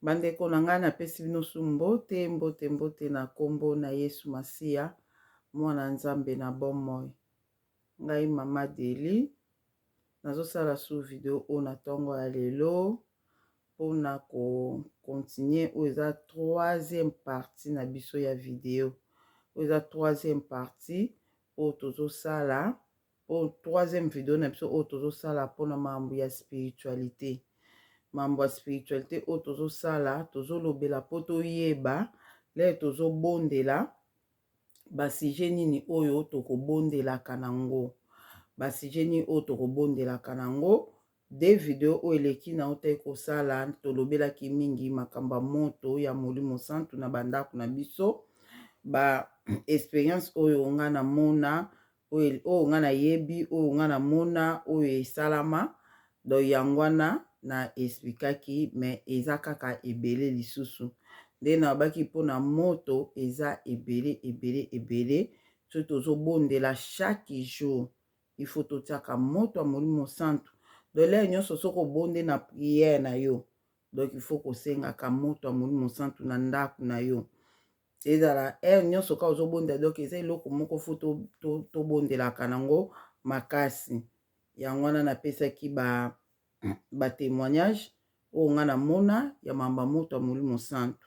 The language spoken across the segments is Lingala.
Bandeko na ngai napesi bino mbote mbote na kombo na Yesu Masia mwana Nzambe na bomoi. Ngai mama Deli nazosala su video oyo na ntongo ya lelo mpona ko continuer oyo eza troisième partie na biso ya video. Oyo eza troisième partie oyo tozosala troisième video na biso oyo tozosala mpona mambo ya spiritualité. Mambo ya spiritualité oyo tozosala tozolobela po toyeba le tozobondela basije nini oyo tokobondelaka nango. Basije nini oyo tokobondelaka nango. De video oyo eleki na otaki kosala tolobelaki mingi makambo moto ya Molimo Santu na bandako na biso. Ba experience oyo nga na mona oyo nga na yebi oyo nga na mona oyo esalama do yangwana na explikaki me eza kaka ebele lisusu nde na baki mpona moto eza ebele so tozobondela chaque jour il faut totiaka moto ya Molimo Santu do le nyonso soko bonde na prière na yo donc il faut kosengaka moto ya Molimo Santu na ndako na yo ezala nyonso ka ozobondela donc eza eloko moko fu tobondelaka nango makasi yango wana napesaki ba témoignage oyo nga na mona ya mamba moto ya Molimo Santu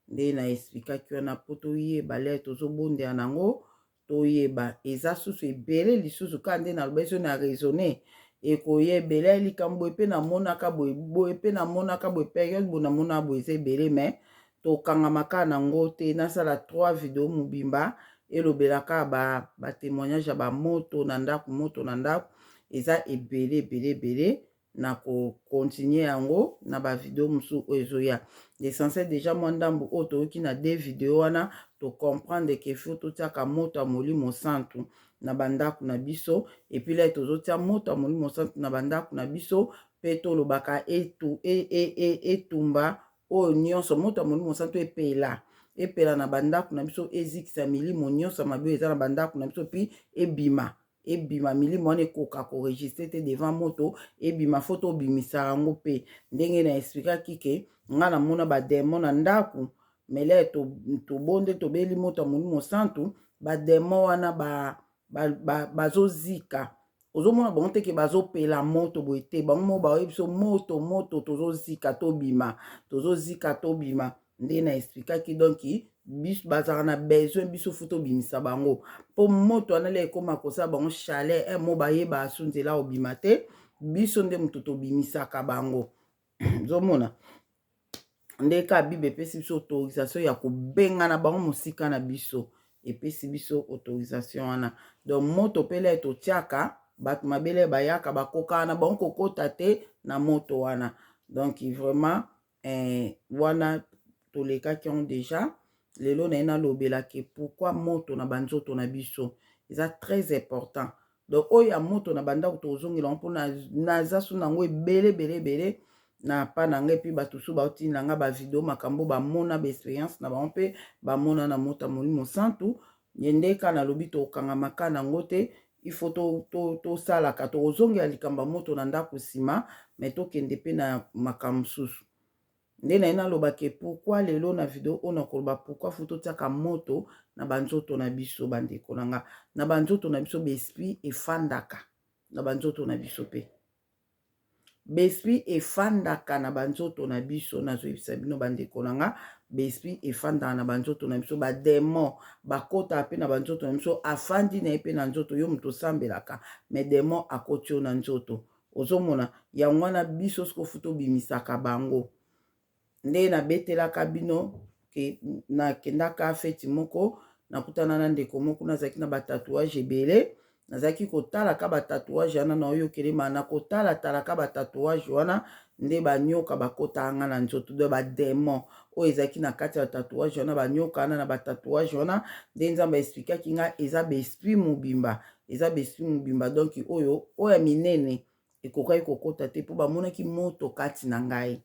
nde na explikaki wana po toyeba le tozobondela nango toyeba eza susu ebele lisusu ka nde na lobeso na raisonner ekoyebela likambo epe na monaka boye epe na monaka boye période bo na mona boye eza ebele me tokangamaka nango te nasala 3 video mobimba elobelaka ba témoignage ya ba moto na ndako moto na ndako eza ebele na ko continuer yango na ba video musu ezoya l'essentiel déjà moi ndambu oyo toyoki na 2 video wana to comprendre que faut totiaka moto ya Molimo Santu na bandako na biso et puis là tozotia moto ya Molimo Santu na bandako na biso pe tolobaka etumba oyo nyonso moto ya Molimo Santu epela na bandako na biso ezikisa milimo nyonso mabe eza na bandako na biso puis ebima milimo wana ekoka koregistre te devant moto ebima foto obimisa yango pe ndenge na explikaki ke nga na mona bademon na ndako mele tobonde tobeli moto ya Molimo Santu bademon wana bazozika ozomona bango te ke bazopela moto boye te bango mo baoyebi biso moto tozozika tobima nde na explikaki donc biso bazaka na besoin biso fu tobimisa bango po moto wana le ekoma kosala bango chalet mo bayeba asu nzela obima te biso nde moto tobimisaka bango zomona nde ka bible epesi biso autorisation ya kobengana bango mosika na biso epesi biso autorisation wana donc moto pele totiaka bato mabele bayaka bakoka na bango kokota te na moto wana donc vraiment wana tolekaki on déjà lelo na ena lobelaki pourquoi moto na banzoto na biso eza très important donc oyo ya moto na bandako tozongela mpona naza su nango ebele na pa na ngai mpe bato su baotina nga bavideo makambo bamona baexpérience na bango mpe bamona na moto ya Molimo Santu yendeka nalobi tokangamaka nango te il faut tosalaka tozongela likambo moto na ndako nsima me tokende mpe na makambo mosusu nde na ye nalobake pourquoi lelo na video oyo nakoloba pourquoi fu totiaka moto na banzoto na biso bandeko na nga na banzoto na biso baesprit efandaka na banzoto na biso mpe baesprit efandaka na banzoto na biso nazoyebisa bino bandeko na nga baesprit efandaka na banzoto na biso bademon bakota mpe na banzoto na biso afandi na ye mpe na nzoto yo moto osambelaka me demon akoti yo na nzoto ozomona yango wana biso siko fu tobimisaka bango nde nabetelaka bino ke nakendaka feti moko nakutana na ndeko moko nazalaki na batatouage ebele nazalaki kotalaka batatouage wana na oyo kelema na kotalaka batatouage wana nde banyoka bakota nga na nzoto do bademon oyo ezalaki na kati ya batatouage wana banyoka wana na batatouage wana nde Nzambe explikaki nga eza baesprit mobimba donc oyo ya minene ekokaki kokota te mpo bamonaki moto kati na ngai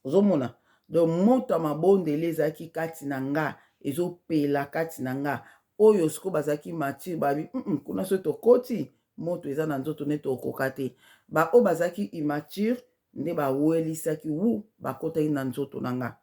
ozomona donc moto ya mabondele ezalaki kati na nga ezopela kati na nga oyo siko bazalaki mature babi kuna so tokoti moto eza na nzoto ne tokoka te ba oyo bazalaki immature nde bawelisaki wu bakotaki na nzoto na nga.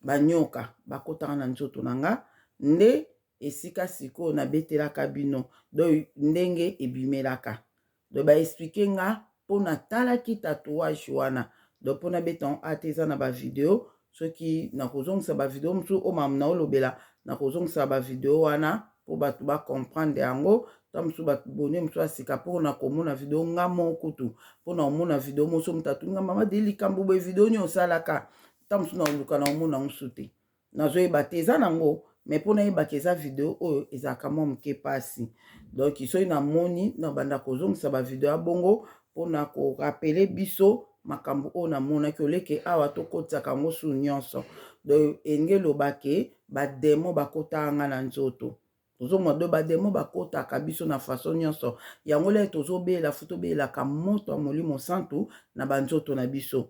Banyoka bakotaka na nzoto na nga nde esika sikoyo nabetelaka bino do ndenge ebimelaka. Do baexplike nga mpona talaki tatouage wana. Do mpona beton ate eza na bavideo soki nakozongisa bavideo mosusu o mamuna olobela nakozongisa bavideo wana po bato bacomprendre yango. Ta mosusu bato bone mosusu asika mpona komona video nga moko kutu mpona omona video mosusu mutatu nga mama de likambo boye video nini osalaka ta mosusu na oluka na omona mosusu te nazoyeba te eza nango me mpona yebaka eza video oyo ezalaka mwa moke pasi. Donc soki namoni na banda kozongisa bavideo ya bongo mpona korapele biso makambo oyo namonaki oleke awa tokotisaka yango su nyonso. Donc engelobake bademo bakotaka nga na nzoto. Tozomona do bademo bakotaka biso na façon nyonso. Yango le tozobela fu tobelaka moto ya Molimo Santu na banzoto na biso.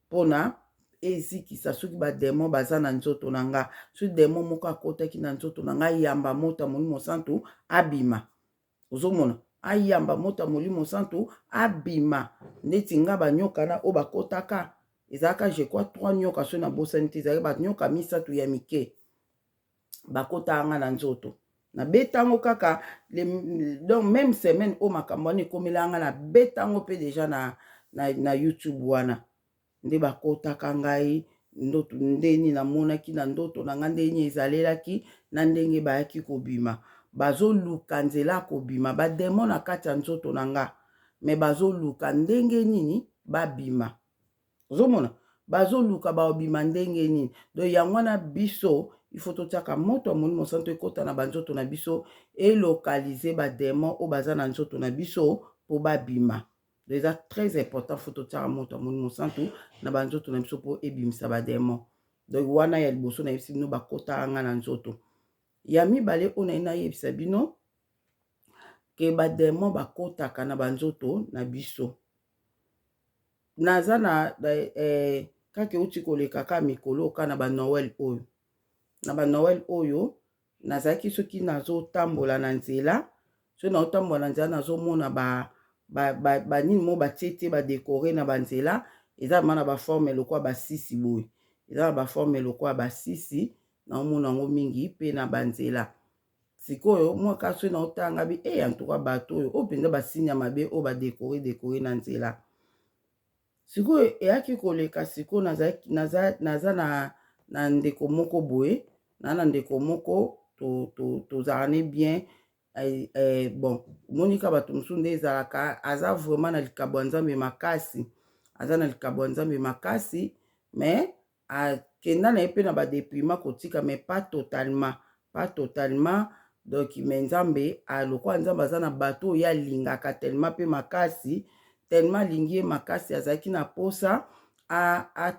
Mpona ezikisa soki bademo baza na nzoto na nga. Soki demo moko akotaki na nzoto na nga yamba moto ya Molimo Santu abima. Ozomona ayamba moto ya Molimo Santu abima. Ndeti nga banyoka na o bakotaka. Ezalaka je crois 3 nyoka so na bosani te ezalaka banyoka misatu ya mike. Bakotaka nga na nzoto. Na betango kaka donc même semaine o makambo wana ekomela nga na betango pe déjà na YouTube wana. Nde bakotaka ngai ndoto ndeni namonaki na ndoto na nga ndeni ezalelaki na ndenge bayaki kobima. Bazoluka nzela kobima bademo na kati ya nzoto na nga. Me bazoluka ndenge nini babima. Ozomona bazoluka babima ndenge nini. Donc yango na biso il faut totiaka moto ya Molimo Santu ekota na banzoto na biso elokalize bademo o baza na nzoto na biso po babima. Déjà très important faut totiaka moto ya Molimo Santu na banzoto na biso po ebimisa bademo. Donc wana ya liboso na yebisi bino bakota nga na nzoto. Ya mibale o na yebisa bino ke bademo bakotaka na banzoto na biso. Naza na kake uti koleka ka mikolo ka na ba Noël oyo. Na ba Noël oyo nazaki soki nazotambola na nzela so na otambola na nzela nazomona ba nini mo batie ba décorer na banzela eza mana ba forme lokwa ba sisi boye eza ba forme lokwa ba sisi na omona ngo mingi pe na banzela sikoyo mwa kaso na otanga bi en tout cas bato oyo o penza ba sinya mabe o ba décorer na nzela sikoyo eyaki koleka sikoyo naza na ndeko moko boye na ndeko moko tozalane bien bon monika bato mosusu nde ezalaka aza vraiment na likabo ya Nzambe makasi aza na likabo ya Nzambe makasi mais akenda na ye mpe na badéprimant kotika mais pas totalement donc mais Nzambe alokwa Nzambe aza na bato oyo alingaka tellement mpe makasi tellement alingi ye makasi azalaki na posa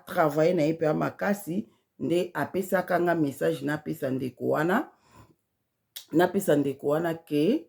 travailler na ye mpe makasi nde apesaka nga message napesa ndeko wana ke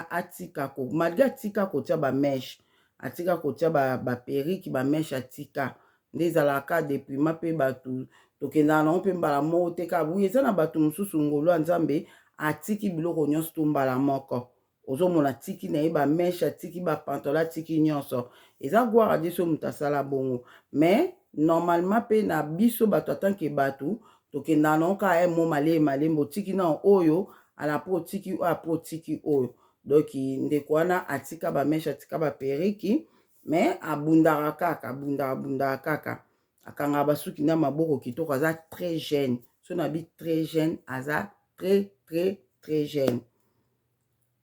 atika ko malgré atika kotia ba mèche atika kotia ba perruque ba mèche atika nde ezalaka déprimant mpe bato tokendaka nango mpe mbala moko te kaka buye eza na bato mosusu ngolo ya Nzambe atiki biloko nyonso to mbala moko ozomona atiki na ye ba mèche atiki ba pantalon atiki nyonso eza gloire à Dieu so moto asala bongo mais normalement pe na biso bato atanke bato tokendaka nango kaka mo malembo otiki na oyo ala po otiki oyo apo otiki oyo donc ndeko wana atika ba mèche atika ba perruque mais abundaka kaka akanga basuki na maboko kitoko aza très jeune so na bi très jeune aza très jeune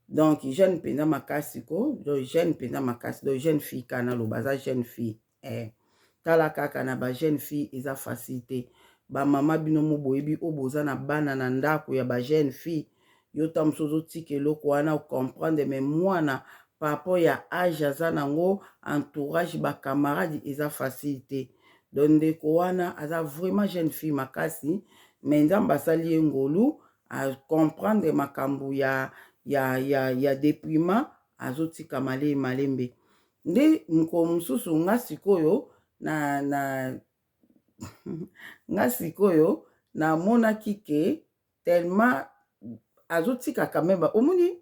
donc jeune mpenza makasi ko donc jeune mpenza makasi donc jeune fille kana lo baza jeune fille tala kaka na ba jeune fille eza facilité ba mama bino mo boyebi o boza na bana na ndako ya ba jeune fille yo ta mosozo tika eloko wana comprendre mais mwana par rapport ya âge aza nango entourage ba camarade eza facilité donc ndeko wana aza vraiment jeune fille makasi mais Nzambe asali ye ngolu a comprendre makambo ya déprimant azotika malembe nde mko mosusu nga sikoyo nga sikoyo namonaki ke tellement azotika quand même omoni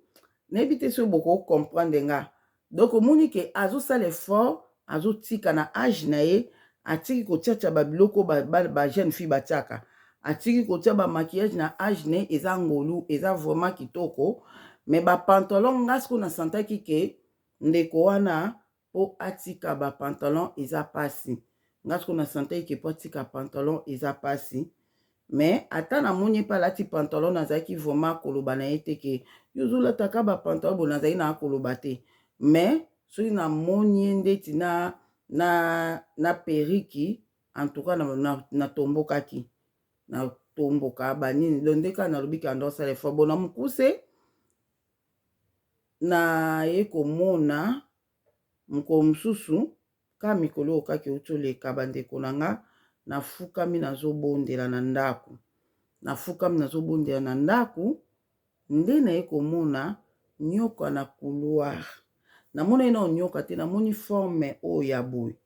nayebi te so boko comprendre nga donc omoni ke azosala effort azotika na age na ye atiki kotiatia babiloko ba jeune fille batiaka atiki kotia ba maquillage na age ne eza ngolu eza vraiment kitoko mais ba pantalon ngasko na santaki ke ndeko wana po atika ba pantalon eza pasi ngasko na santaki ke po atika pantalon eza pasi mais ata na moni pa lati pantalon nazaki vraiment koloba na ye te ke yozolataka ba pantalon bo nazali na koloba te mais soki na moni ndeti na periki en tout cas na tombokaki na tomboka banini londeka na lobiki ando sala fo bona mukuse na ye komona mko msusu ka mikolo okaki otoleka bandeko nanga nafukami nazobondela na ndako nafukami nazobondela na ndako nde na ye komona nyoka na couloir namona ye na nyoka te namoni forme oyo ya boye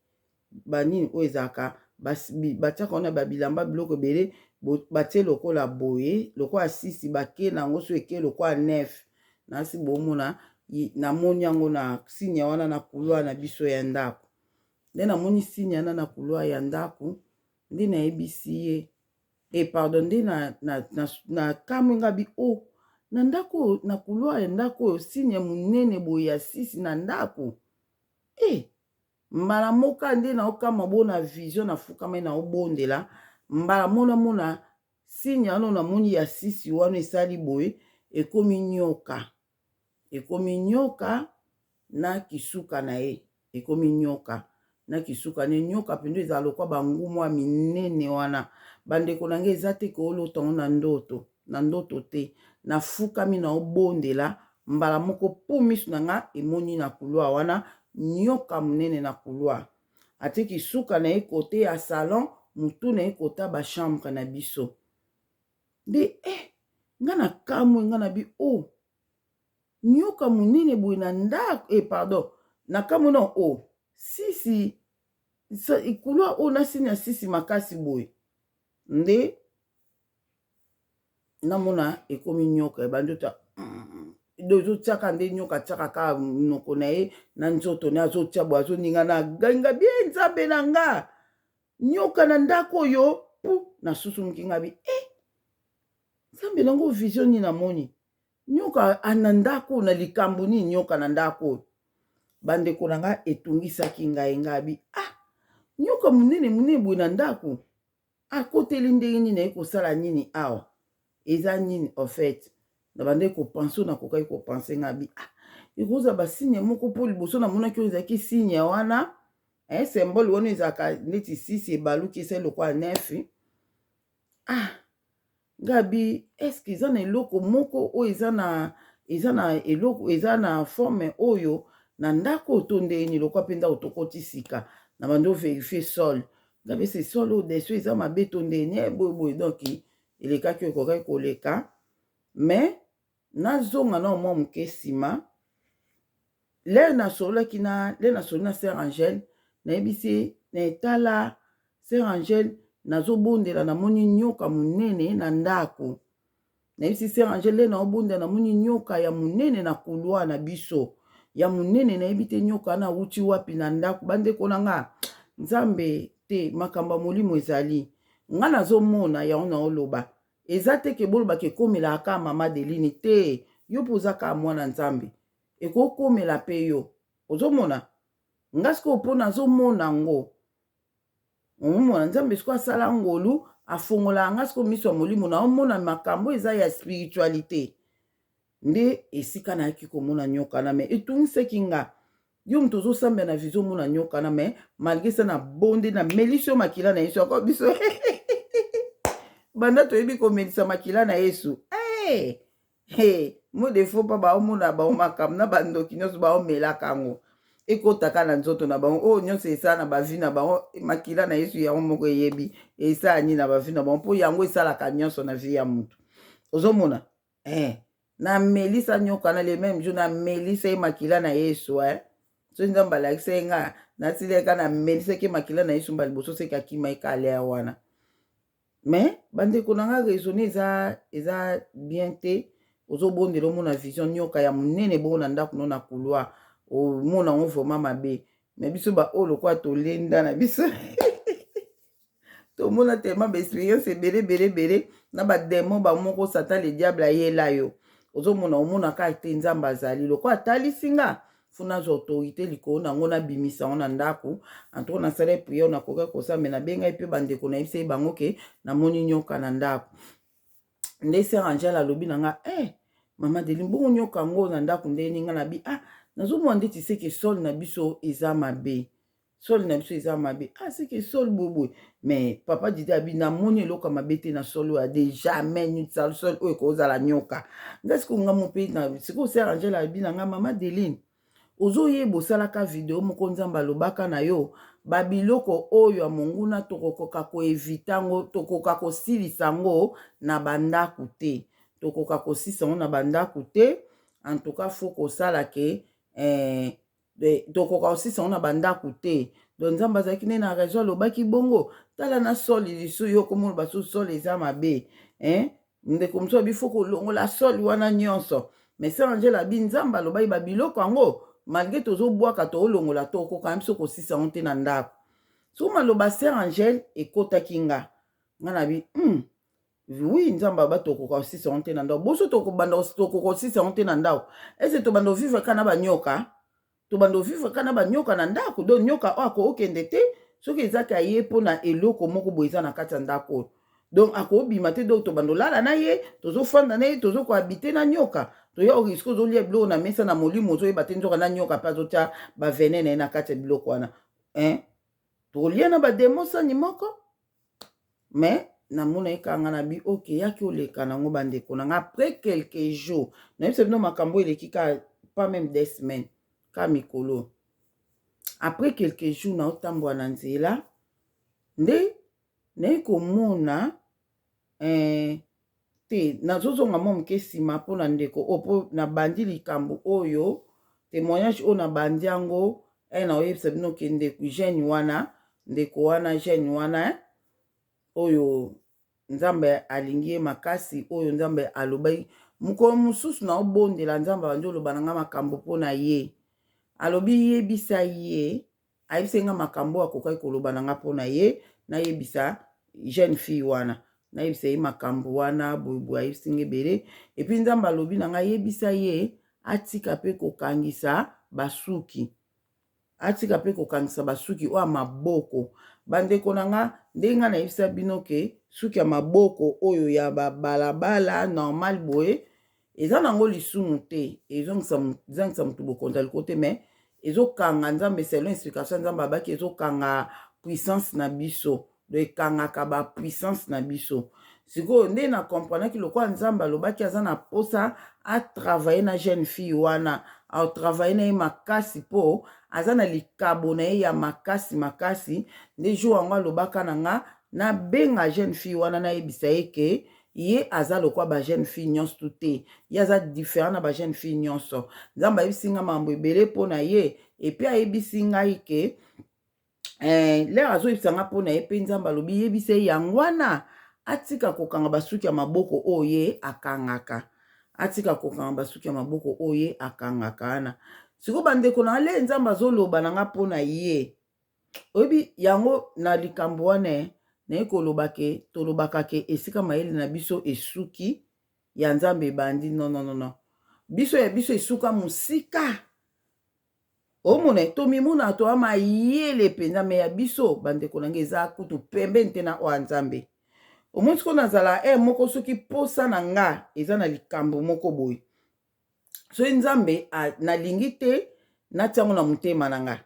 banini oyo ezalaka batiaka wana babilamba biloko ebele batie lokola boye lokola sisi bake nango so eke lokola nef nasi bomona namoni yango na signe wana na couloir na biso ya ndako nde namoni signe wana na couloir ya ndako nde nayebisi ye pardon nde na kamwe ngabi o na ndako na couloir ya ndako oyo signe monene boye ya sisi na ndako mbala moka nde na okama bona vision na fukama na obondela mbala mona signe wana namoni ya sisi wana esali boye ekomi nyoka na kisuka na ye ekomi nyoka na kisuka ne nyoka pendo ezala lokwa bangumu minene wana bandeko nange eza te koolotango na ndoto te nafukami na obondela mbala moko po misu nanga emoni na couloir wana nyoka munene na couloir ate kisuka na ye kote ya salon mutu na ye kota ba chambre na biso nde nga na kamwe nga na bi nyoka munene boye na ndako pardon na kamwe na sisi couloir o na sini ya sisi makasi boye nde namona ekomi nyoka ebandi ezotiaka nde nyoka tiaka kaka monoko na ye na nzoto ne azotia boye azoninga na gainga bien nzambe na nga nyoka na ndako oyo pu na susu mokinga bi nzambe nango vision nini namoni nyoka ana ndako na likambo nini nyoka na ndako oyo bandeko na nga etungisaki ngai ngabi nyoka munene boye na ndako akoteli ndenge nini naye kosala nini awa eza nini en fait na bande kopense na kokai kopense ngabi ekoza basigne moko mpo liboso namonaki oyo ezalaki signe wana symbole wana ezalaka neti sisi ebaluki esali lokwa nefi ngabi eske eza na eloko moko oyo eza na forme oyo na ndako to ndeni lokwa mpe ndako tokoti sika na bando verifie sol ngabi se sol oyo deso eza mabe to ndeni boyeboye donc elekaki oyo kokaki koleka mais nazonga na mwa moke nsima lere nasololaki na Sœur Angèle nayebisi na etala Sœur Angèle nazobondela namoni nyoka munene na ndako nayebisi Sœur Angèle lere naobondela namoni nyoka ya munene na couloir na biso ya munene nayebi te nyoka na wuti wapi na ndako bandeko na nga nzambe te makambo molimo ezali nga nazomona yango na oloba eza te ke boloba ke komela aka mama Deline te yo pozaka mwana nzambe ekokomela pe yo ozomona nga siko po nazomona ngo omona nzambe siko asala ngolu afongola nga siko miso ya molimo na omona makambo eza ya spiritualité nde esika na yaki komona nyoka na me etungisaki nga yo mutu ozosambela na vision mona nyoka na me malgré ça na bonde na melisi makila na yesu yako biso banda toyebi komelisa makila na yesu mo defo pa baomona bao makambo na bandoki nyonso baomelaka yango ekotaka na nzoto na bango oyo nyonso esala na bavi na bango makila na yesu yango moko eyebi esala nini na bavi na bango mpo yango esalaka nyonso na vi ya mutu ozomona na melisa nyoka na le même jour na melisa ye makila na yesu so nzambe alakisa ye nga nasileka na melisaki makila na yesu mba liboso seka kima ekalea wana mais bandeko na nga raisonné eza bien te ozobondela omona vision nyoka ya monene bongo na ndako no na couloir omona ngo vraiment mabe mais biso ba o lokwa tolenda na biso tomona tellement ba expérience ebele na ba démon ba moko Satan le diable ayela yo ozomona omonaka te nzambe azali lokwa atalisi nga funa zo autorité likolo nango nabimisa ngo na ndako anto nasala priere nakoka kosala me nabengai mpe bandeko na yebisa ye bango ke namoni nyoka na ndako nde Sœur Angèle alobi na nga mama Deline bongo nyoka ngo na ndako nde ninga na bi nazomona ndeti seke sol na biso eza mabe sol na biso eza mabe seke sol boboy mais papa didi abi namoni eloko mabe te na sol oyo ade jamais nutsal sol oyo ekozala nyoka nga sikoyo nga mope na sikoyo Sœur Angèle abi na nga mama Deline ozoyeba osalaka video moko nzambe alobaka na yo babiloko oyo ya monguna tokokoka koevita ngo tokoka kosilisa ngo na bandako te tokoka kosilisa ngo na bandako te en tout cas faut kosala ke tokoka kosilisa ngo na bandako te donc nzambe azalaki nde na raison alobaki bongo tala na soli lisu yo komona baso soli eza mabe ndeko mosu abi faut kolongola soli wana nyonso mais Sœur Angèle abi nzambe alobaki babiloko yango malgré tozobwaka toolongola tokoka biso kosisa ngo te na ndako so maloba Sœur Angèle ekotaki nga na bi oui nzamba ba tokoka kosisa ngo te na ndako boso tokobanda tokoka kosisa ngo te na ndako ese tobanda ovivre kana banyoka tobanda ovivre kana banyoka na ndako donc nyoka oyo akokende te soki ezaki aye mpona eloko moko boye eza na kati ya ndako oyo donc akobima te donc tobanda olala na ye tozofanda na ye tozokohabite na nyoka toya oriske ozolia biloko na mesa na molimo ozoyeba te nzoka na nyoka mpe azotya bavene na ye na kati ya biloko wana tolia na bademo sani moko mais namona ekanga na bi oke yaki oleka nango bandeko nanga après quelques jours nayebisa bino makambo eleki ka pas même des semaines ka mikolo après quelques jours naotambola na nzela nde naye komona te nazozonga mwa moke nsima mpona ndeko opo nabandi likambo oyo témoignage oyo nabandi yango naoyebisa bino ke ndeko jeune wana ndeko wana jeune wana oyo nzambe alingi ye makasi oyo nzambe alobaki mokolo mosusu naobondela nzambe abandi oloba na nga makambo mpona ye alobi yebisa ye ayebisa nga makambo oyo akokaki koloba na nga mpona ye nayebisa jeune fille wana nayebisa ye makambo wana boyeboye ayebisi nga ebele epuis nzambe alobi na nga yebisa ye atika mpe kokangisa basuki atika mpe kokangisa basuki oyo maboko bandeko na nga ndenge nga nayebisa bino ke suki ya maboko oyo ya babalabala normal boye eza nango lisumu te ezongisa motu bokonza liko te mais ezokanga nzambe selon explication nzambe abaki ezokanga puissance na biso do ekangaka bapuissance na biso sikoyo nde na komprenaki lokwa nzambe alobaki aza na posa atravaille na jeune fille wana atravaille na ye makasi mpo aza na likabo na ye ya makasi nde jour yango alobaka na nga nabenga jeune fille wana nayebisa ye ke ye aza lokwa ba jeune fille nyonso te ye aza différent na ba jeune fille nyonso nzambe ayebisi nga mambo ebele mpona ye epuis ayebisi ngai ke lere azoyebisa nga mpona ye mpe nzambe alobi yebisa ye yango wana atika kokanga basuki ya maboko oyo ye akangaka atika kokanga basuki ya maboko oyo ye akangaka wana sikoyo bandeko na ale nzambe azoloba na nga mpona ye oyebi yango na likambo wana naye koloba ke tolobaka ke esika mayele na biso esuki ya nzambe ebandi non biso ya biso esuka mosika omona tomimuna toya mayele mpenza me ya biso bandeko nange eza kutu pembeni te na oya nzambe omoni sikoyo nazala moko soki posa na nga eza na likambo moko boye soki nzambe nalingi te natiango na motema na nga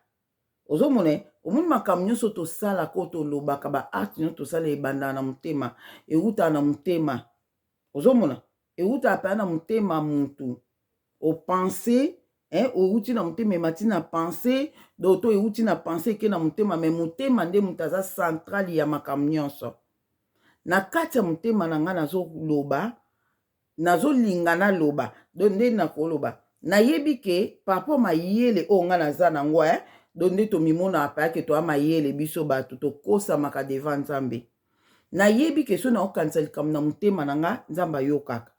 ozomona omoni makambo nyonso tosala ko tolobaka baarte nyonso tosala ebandaka na motema eutaka na motema ozomona eutaka mpenza na motema mutu opense outi na motema emati na pense doto euti na pense eke na motema me motema nde moto aza centrale ya makambo nyonso na kati ya motema na nga nazoloba nazolinga naloba don nde nakoloba nayebi ke paraport mayele oyo nga naza nango don nde tomimona apayake toya mayele biso bato tokosamaka devant nzambe nayebi ke so naokanisa likambo na motema na nga nzambe ayokaka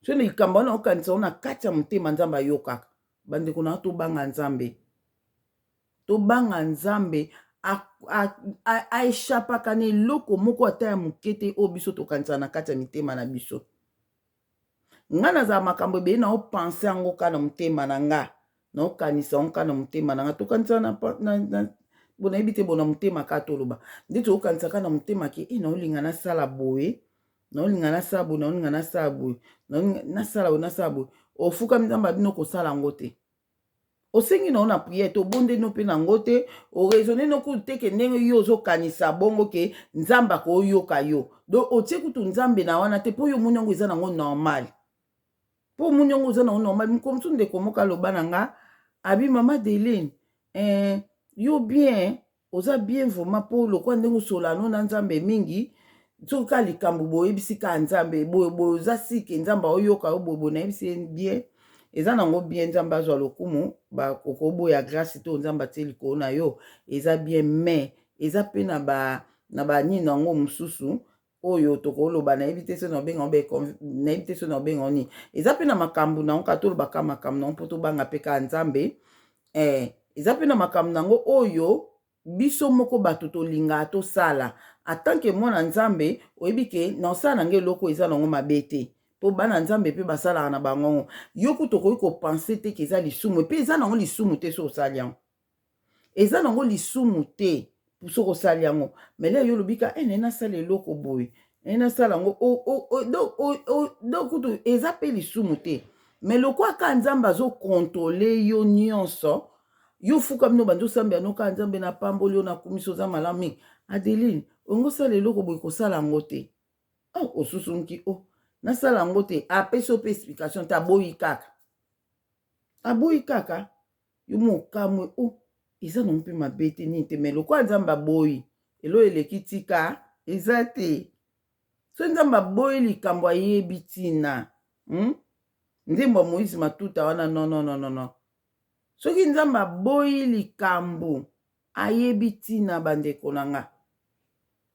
so na likambo wana okanisa na kati ya motema nzambe ayokaka bandeko na tobanga nzambe tobanga nzambe aeshapaka na eloko moko ata ya moke te oyo biso tokanisa na kati ya mitema na biso. Nga nazala makambo ebele na opense yango ka na motema na nga, na okanisa yango ka na motema na nga, tokanisa bona yebi te bona motema ka toloba nde tokanisa ka na motema ke naolinga nasala boye, naolinga nasala boye, naolinga nasala boye, nasala boye, nasala boye, ofuka nzambe bino kosala yango te. Osengi na ona prière to bonde no pe nango te, o raisonner no ku te ke ndenge yo zo kanisa bongo ke nzamba ko yoka yo. Do otie kutu nzambe na wana te po yo munyango eza nango normal. Po munyango eza nango normal, mkomsu ndeko moka loba nanga, abi mama Deline, yo bien, oza bien vraiment po lokwa ndenge solano na nzambe mingi, soka likambo boye bisika nzambe boye oza sike nzamba oyoka yo boye na yebisi bien. Eza nango bien nzamba azwa lokumu ba kokobo ya grâce to nzamba tie likolo na yo eza bien, mais eza pe na ba nini nango mususu oyo tokoloba na yebi te so na benga be na yebi te so na benga ni eza pe na makambo nango ka toloba ka makambo nango po tobanga pe ka nzambe eza pe na makambo nango oyo biso moko bato tolinga tosala atanke mwana nzambe oyebi ke na osala nange eloko eza nango mabe te. Po bana nzambe pe basalaka na bango yo ku tokoki kopense te ke eza lisumu pe eza nango lisumu te so osali yango, eza nango lisumu te so osali yango, mais le yo lobika na nasala eloko boye nasala yango do kutu eza pe lisumu te, mais lokwa ka nzambe azokontrole yo nyonso yo fuka bino banzo sambela no ka nzambe na pamboli yo na kumisi oza malamu mingi. Adeline ongosala eloko boye kosala yango te, osusunki nasala yango te, apesi ope explication te, aboyi kaka yo mokamwe eza nango mpe mabe te nini te, mais lokwa nzambe aboyi elo eleki tika eza te. So nzambe aboyi likambo ayebi ntina nzembo ya Moïse Matuta wana non. Soki nzambe aboyi likambo ayebi ntina bandeko na nga,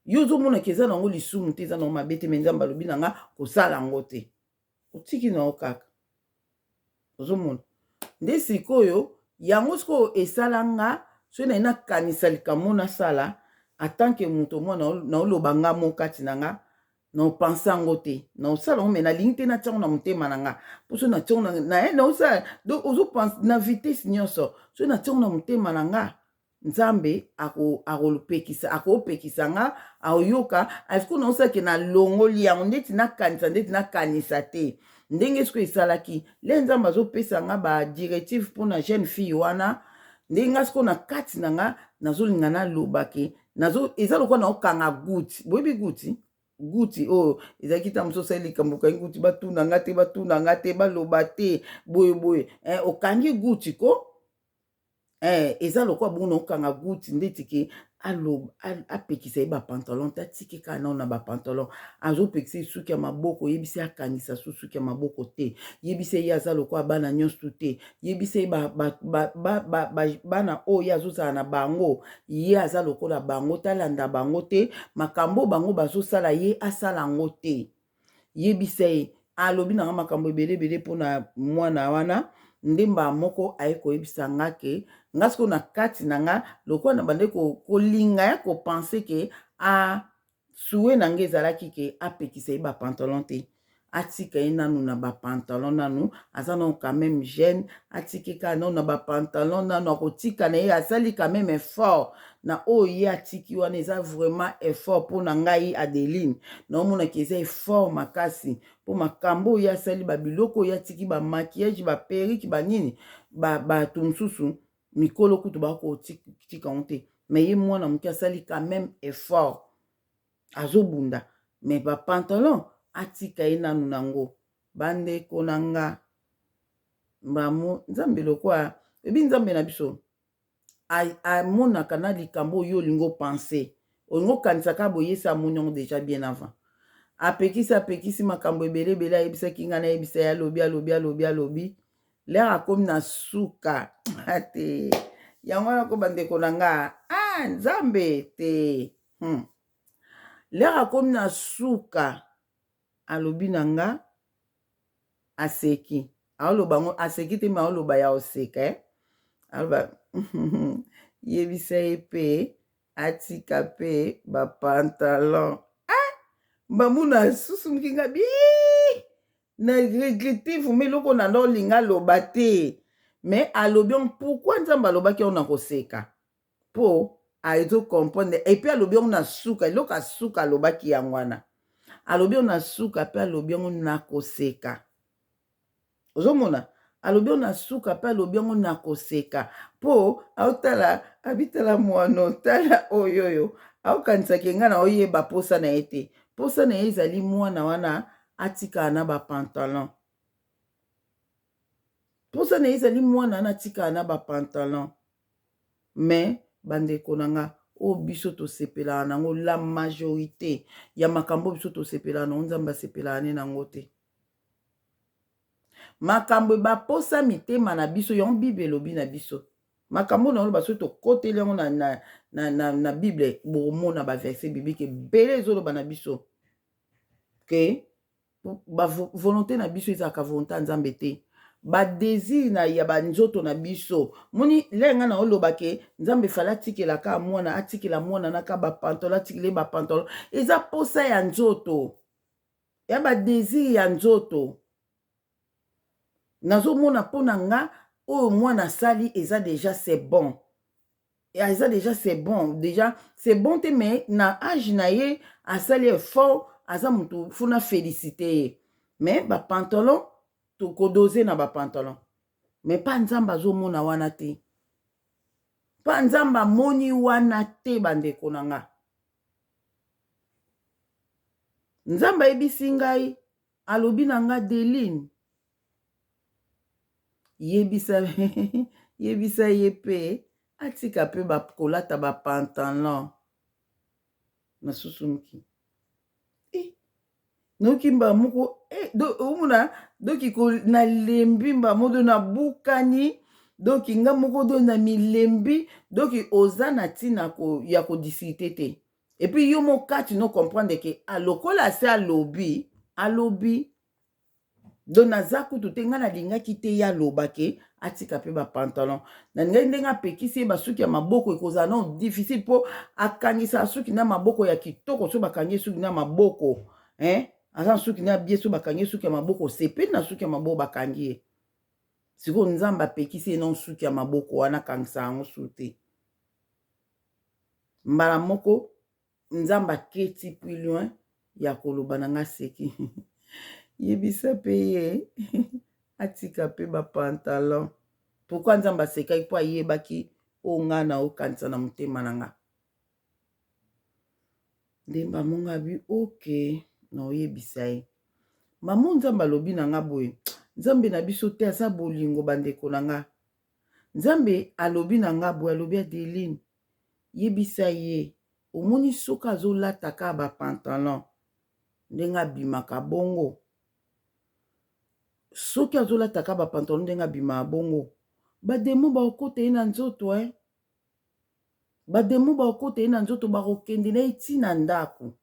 yo ozomona ke eza nango lisumu te, eza nango mabe te, mais nzambe alobi na nga kosala yango te, otiki nango kaka. Ozomona nde sikoyo yango sikoyo esala nga soki naye nakanisa likambo nasala atanke moto mwana naoloba nga mo kati na nga na opense yango te, na osala yango me nalingi te natiango na motema na nga mpo so natiango na osala donc ozopense na vitese nyonso so natiango na motema na nga nzambe akopekisa nga aoyoka afiko na osala ke na longoli yango ndeti nakanisa te ndenge siko esalaki le nzambe azopesa nga ba directive mpona jeune fille wana ndenge nga siko na kati na nga nazolinga nalobake eza lokwa na okanga guti boyebi guti oyo ezalaki ta mosusu osali likambo okangi guti batuna nga te baloba te boye okangi guti ko eza lokwa bongo na okanga guti ndeti ke apekisa ye bapantalon te atiki kaka nao na bapantalon azopekisa suki ya maboko yebisi akangisa suki ya maboko te yebisi ye aza lokwa bana nyonso te yebisi ye bana oyo azozala na bango ye aza lokola bango talanda bango te makambo bango bazosala ye asala yango te yebisa ye alobi nanga makambo ebele mpona mwana wana ndemba moko aye koyebisa nga ke nga siko na kati na nga lokwa na bande kolinga ya kopense ke suwe na nga ezalaki ke apekisa ye bapantalon te atika ye nanu na bapantalon nanu aza nano quand même jeune atiki kaka nano na bapantalon nanu akotika na ye asali quand même effort na oyo ye atiki wana eza vraiment effort mpona ngai Adeline naomonaki eza effort makasi mpo makambo oyo asali babiloko oyo atiki bamaquillage baperike banini bato mosusu mikolo kutu bakotika ngo te, mais ye mwana moke asali quand même effort azobunda mais bapantalon atika ye nanu nango bandeko na nga mbamo nzambe lokwa ebi nzambe na biso amonaka na likambo oyo olingi opense olingi okanisaka boyesa amoni yango déjà bien avant apekisi makambo ebele ayebisaki nga nayebisa ye alobi lere akomi na suka ate yango wana ko bandeko na nga nzambe te lere akomi na suka alobi na nga aseki aoloba ngo aseki te ma aoloba ya oseka aloba yebisa ye pe atika pe bapantalon. Mbamuna susu mkinga bi na regrette vous mais loko na ndo linga loba te. Mais alobi on pourquoi nzamba lobaki on na koseka. Po aizo comprendre et puis alobi on na suka loka suka lobaki yangwana. Alobi on na suka pe alobi on na koseka. Ozomona alobi on na suka pe alobi on na koseka. Po autala abitala mwano tala oyoyo. Aukanisa kenga na oyeba posa na ete. Posa na ezali mwana wana atika na ba pantalon. Posa na ezali mwana wana atika na ba pantalon. Mais bandeko nanga o biso to sepela nango la majorité ya makambo biso to sepela na nzamba sepela ne nango te. Makambo ba posa mitema na biso yon Bible lobi na biso. Makambo na ba so to kote lengo na Bible bomo na ba verset biblique belé zolo ba na biso. Que ba volonté na biso ezaka volonté nzambe te. Ba désir na ya ba nzoto na biso. Moni lenga na oloba ke nzambe fala tikela ka mwana atikela mwana na ka ba pantalon atikele ba pantalon. Eza posa ya nzoto. Ya ba désir ya nzoto. Nazo mona pona nga o mwana sali eza déjà c'est bon. Eza déjà c'est bon. Déjà c'est bon te mais na âge na ye a sali effort aza mutu funa féliciter. Mais ba pantalon to kodoze na ba pantalon. Mais pas nzamba zo mona wana te. Pas nzamba moni wana te bandeko nanga. Nzamba ebisi ngai alobi na nga Deline. Yebisa yebisa yepe atika pe ba kolata ba pantalon na susumki. Noki mba moko umuna doki ko na lembi mba modo na bukani doki nga moko do na milembi doki oza na tina ko ya ko discuter te. Et puis yo mo kati no comprendre que alokola se alobi dona zaku to tenga na linga kite ya lobake atika pe ba pantalon na ndenga pekisi ba suki ya maboko ekoza non difficile po akangisa suki na maboko ya kitoko so bakangi suki na maboko asa suki na bie so bakangi suki ya maboko sepe na suki ya maboko bakangi siko nzamba pekisi non suki ya maboko wana kangisa yango sute mbala moko nzamba keti plus loin ya koloba na nga seki yebisa pe ye atika pe ba pantalon. Pourquoi nzamba sekai po ayebaki o nga na okanisa na motema na nga. Ndemba monga bi ok na oyebisa ye. Mamu nzamba lobi na nga boye. Nzambe na biso te asa bolingo bandeko na nga. Nzambe alobi na nga boye alobi Adeline. Yebisa ye. Omoni soka azolata ka ba pantalon. Ndenga bimaka bongo. Soki azolata ka ba pantalon ndenga bima bongo. Bademo ba okote na nzoto Bademo ba okote na nzoto ba okende na iti na ndako.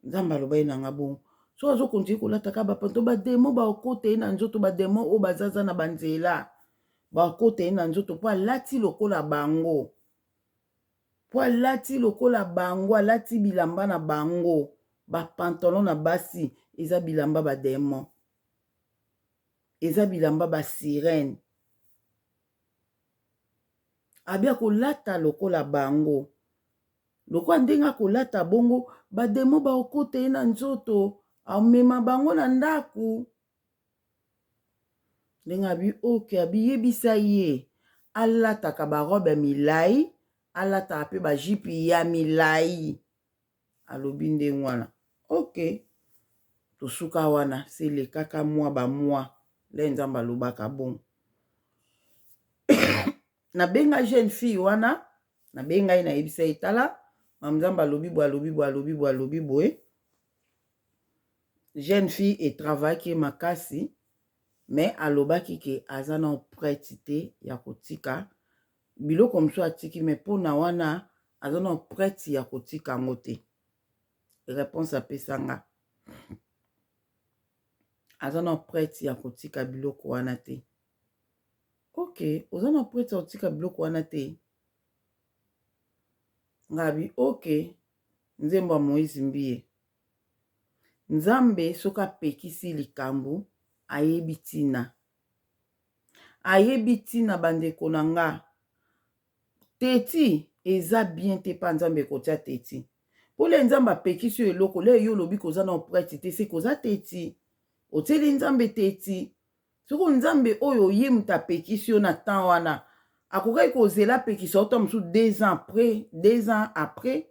Nzamba loba na nga bongo. So azo kontinue kolata ka ba pantalon bademo ba okote na nzoto bademo o bazaza na banzela. Ba okote na nzoto po alati lokola bango. Po alati lokola bango alati bilamba na bango. Ba pantalon na basi eza bilamba ba demo. Eza bilamba ba sirène. Abia kolata lokola bango. Lokola ndenga kolata bongo bademo ba okote na nzoto amema bango na ndaku. Ndenga bi oke abi yebisa ye alata ka ba robe milai alata pe ba jipi ya milai. Alobi ndengwana. Ok. Tosuka wana sele kaka mwa ba mwa le nzamba lobaka bon. Na benga jeune fille wana na benga ina ebisa itala mamzamba alobi boye. Jeune fille et travaille ki makasi mais alobaki ke azana prêtité ya kotika biloko mso atiki mais pona wana azana prêti ya kotika ngote. Réponse à pesanga. Azana prêti ya kotika biloko wana te. ok ozana prêtre otika biloko wana te ngabi ok nzembo ya Moïse Mbie nzambe soki apekisi likambo ayebi ntina bandeko na nga teti eza bien te pa nzambe kotia teti pole nzambe apekisi yo eloko le yo lobi koza na prêtre te se koza teti oteli nzambe teti soko nzambe oyo ye muta apekisi yo na temps wana akokaki kozela apekisa ota mosusu 2 ans après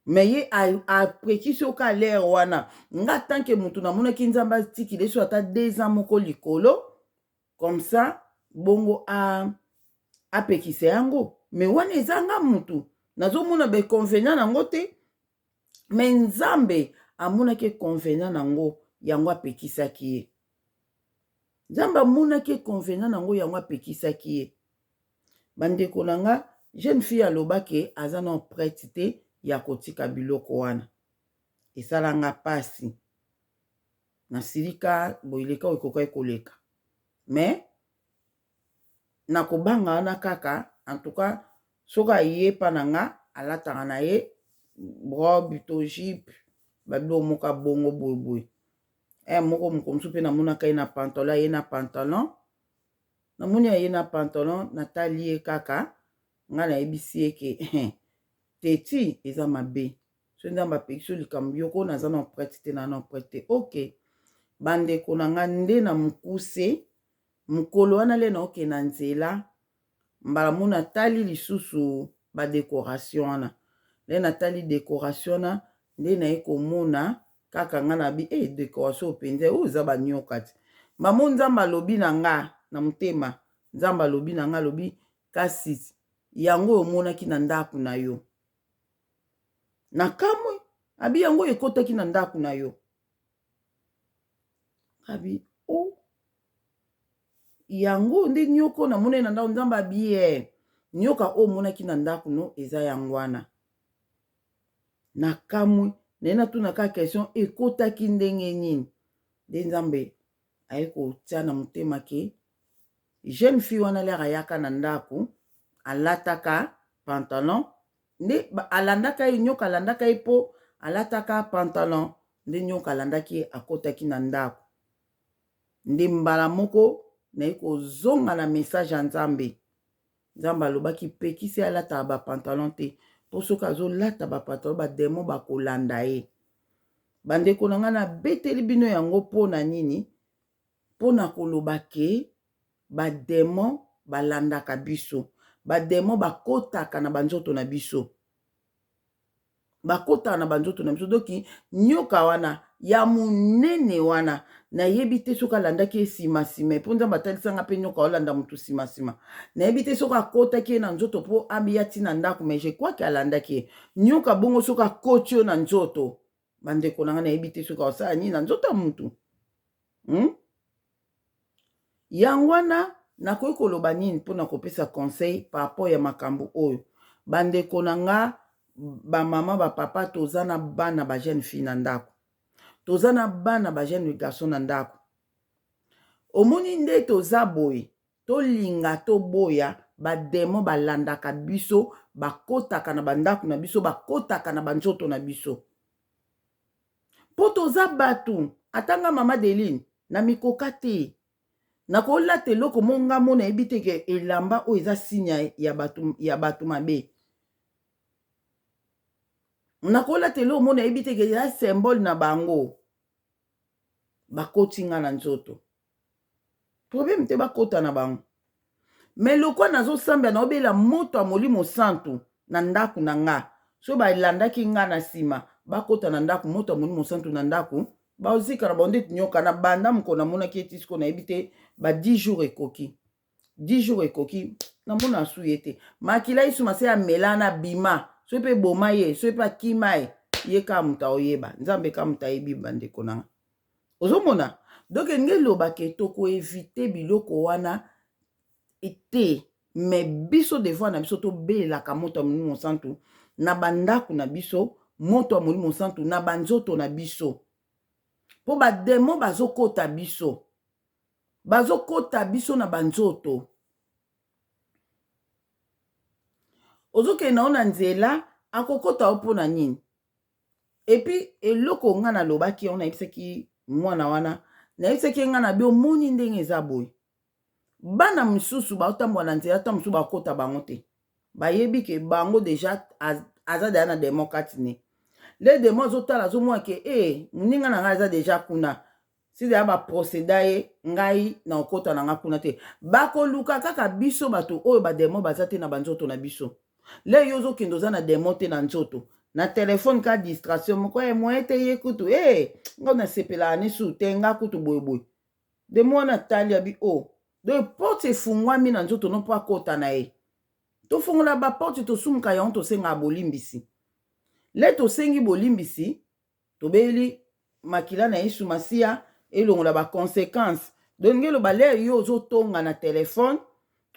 mais ye apekisi yo ka lere wana nga tanke mutu namonaki nzambe atikile so ata 2 ans moko likolo comme ça bongo apekisa yango mais wana eza nga mutu nazomona beconvenant nango te mais nzambe amonaki convenant nango yango apekisaki ye nzambe amonaki convenant nango yango apekisaki ye bandeko na nga jeune fille alobaki aza na prêtre te ya kotika biloko wana esalanga pasi na silika boileka ekokaki koleka mais nakobanga wana kaka en tout cas soki aye pa na nga alataka na ye robe to jupe babilo moka bongo boyeboye moko mokomsu mpe namonaka ye na pantalon aye na pantalon namoni aye na pantalon natali ye kaka nga nayebisi ye ke teti eza mabe so nzambe apekisi yo likambo yoko naza na prêtre te na prêtre te ok bandeko na nga nde na mokuse mokolo wana le naoke na nzela mbala mo natali lisusu badekoration wana le natali dekoration wana nde naye komona kaka nga na bi dekoration openza oyo eza banyoka te mamo nzambe alobi na nga na motema nzambe alobi na nga alobi kasi yango omonaki na ndako na yo na kamwe abi yango ekotaki na ndako na yo abi yango nde nyoko na mona na ndako nzambe abi nyoka omonaki na ndako no eza yango wana na kamwe nena tuna ka question ekotaki ndenge nini nde nzambe aye kotia na motema ke jeune fille wana lere ayaka na ndako alataka pantalon nde alandaka ye nyoka alandaka ye po alataka pantalon nde nyoka alandaki ye akotaki na ndako nde mbala moko naye kozonga na message ya nzambe nzambe alobaki pekisi alataka bapantalon te po soki azolata bapantalon bademo bakolanda ye bandeko na nga nabeteli bino yango mpona nini mpona koloba ke bademo balandaka biso bademo bakotaka na banzoto na biso bakotaka na banzoto na biso doki nyoka wana ya monene wana nayebi te soki alandaki ye nsima mpo nzambe atalisanga mpe nyoka olanda motu nsima nayebi te soki akotaki ye na nzoto mpo abiya ntina ndako mais je crois ke alandaki ye nyoka bongo soki akoti yo na nzoto bandeko na nga nayebi te soki akosala nini na nzoto ya motu yango wana nakoki koloba nini mpona kopesa conseil par rapport ya makambo oyo bandeko na nga bamama bapapa toza na bana bajeune fille na ndako toza na bana bajeune garçon na ndako omoni nde toza boye tolinga toboya bademo balandaka biso bakotaka na bandako na biso bakotaka na banzoto na biso mpo toza bato atanga mama Deline na mikoka te nakolata eloko monga mona yebi te ke elamba oyo eza signe ya bato mabe nakolata eloko mona yebi te ke eza symbole na bango bakoti nga na nzoto problème te bakota na bango mais lokwa nazosambela naobela moto ya molimo santu na ndako na nga so balandaki nga na nsima bakota na ndako moto ya molimo santu na ndako baozika na bango nyoka na banda mokolo namonaki eti siko nayebi te ba 10 jours ekoki 10 jours ekoki namona asu ye te makila isuma se amela na bima so pe boma ye so pe akima ye ka muta oyeba nzambe ka muta yebi bandeko nanga ozomona donc nge loba ke toko éviter biloko wana ete mais biso devant na biso to belaka moto ya molimo santu na bandako na biso moto ya molimo santu na banzoto na biso po bademo bazokota biso bazokota biso na banzoto. Ozokende na ona nzela akokota opo na nini. Epi eloko nga na lobaki on ayebisaki mwana wana na yebisaki nga na bio moni ndenge eza boye. Bana misusu baotambola na nzela ta mususu bakota bango te. Bayebi ke bango deja aza deja na demo kati ne. Le demo azotala azomona ke muninga na nga aza deja kuna. Si deja ba procéda ye ngai na okota na nga kuna te. Bakoluka kaka biso bato oyo ba demo baza te na banzoto na biso. Le yo ozokende oza na demo te na nzoto. Na telefone ka distraction moko moye te ye kutu nga na sepela ani su te nga kutu boye. Demo na tali abi de porte efungwami na nzoto no po akota na ye. To fungola ba porte to sumuka ya to senga bolimbisi. Le to sengi bolimbisi to beli makila na Yesu Masia elongola ba conséquences. Dongelo ba le yo zo tonga na telefone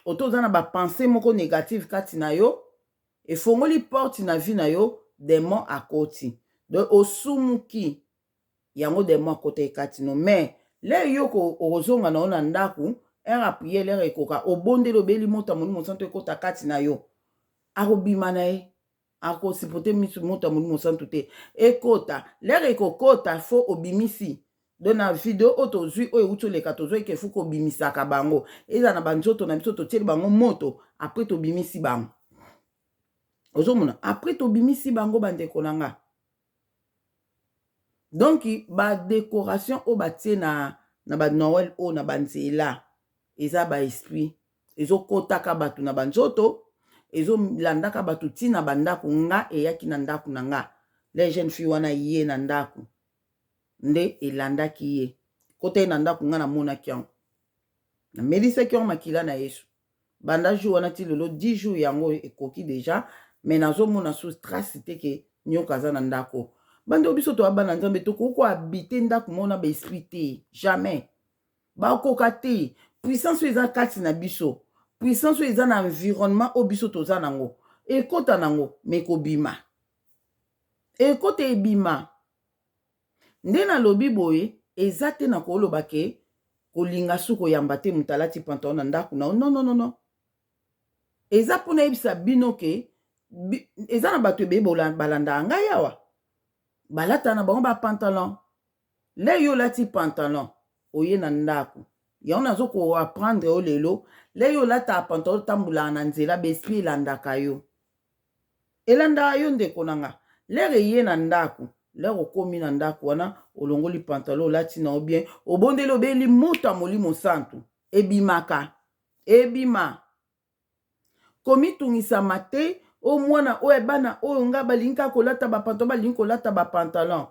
otoza na ba pensée moko négative kati na yo efongoli porte na vie na yo demo akoti. De osumuki yango demo akota kati no mais le yo ko ozonga na ona ndaku era prier lere ekoka obonde lobeli mota moni mosanto ekota kati na yo akobima na ye akosipote misu mota moni mosanto te ekota lere ekokota fo obimisi do na video oto zui oyo utoleka tozoi ke fuko bimisaka bango eza na banzoto na biso totieli bango moto après to bimisi bango ozomona après to bimisi bango bandeko na nga. Donc ba décoration o batie na ba Noël o na banzela eza ba esprit ezokotaka bato na banzoto ezolandaka bato tina bandako nga eyaki na ndako na nga. Les jeunes filles wana ye na ndako nde elandaki ye kota ye na ndako nga na monaki yango na melisaki yango makila na Yesu banda jour wana ti lelo 10 jours yango ekoki deja mais nazomona so trace te ke nyoka aza na ndako. Bando biso to abana nzambe to ko habiter ndako mona ba esprit te jamais ba okoka te. Puissance eza kati na biso puissance eza na environnement o biso toza nango ekota nango meko bima ekota ebima nde na lobi boye eza te na koloba ke kolinga suko yamba te mutalati pantalon na ndako na non eza pona ebisa bino ke eza na bato ebe balanda ngai awa balata na bango ba pantalon le yo lati pantalon oye na ndako yango nazoko apprendre o lelo le yo lata pantalon tambula na nzela besprit elandaka yo ndeko nanga lere ye na ndako lere okomi na ndako wana olongoli pantalon olati na bien obondeli obeli mota molimo santu ebimaka ebima komitungisa mate o mwana o ebana o nga balinka kolata ba pantalon balinka kolata ba pantalon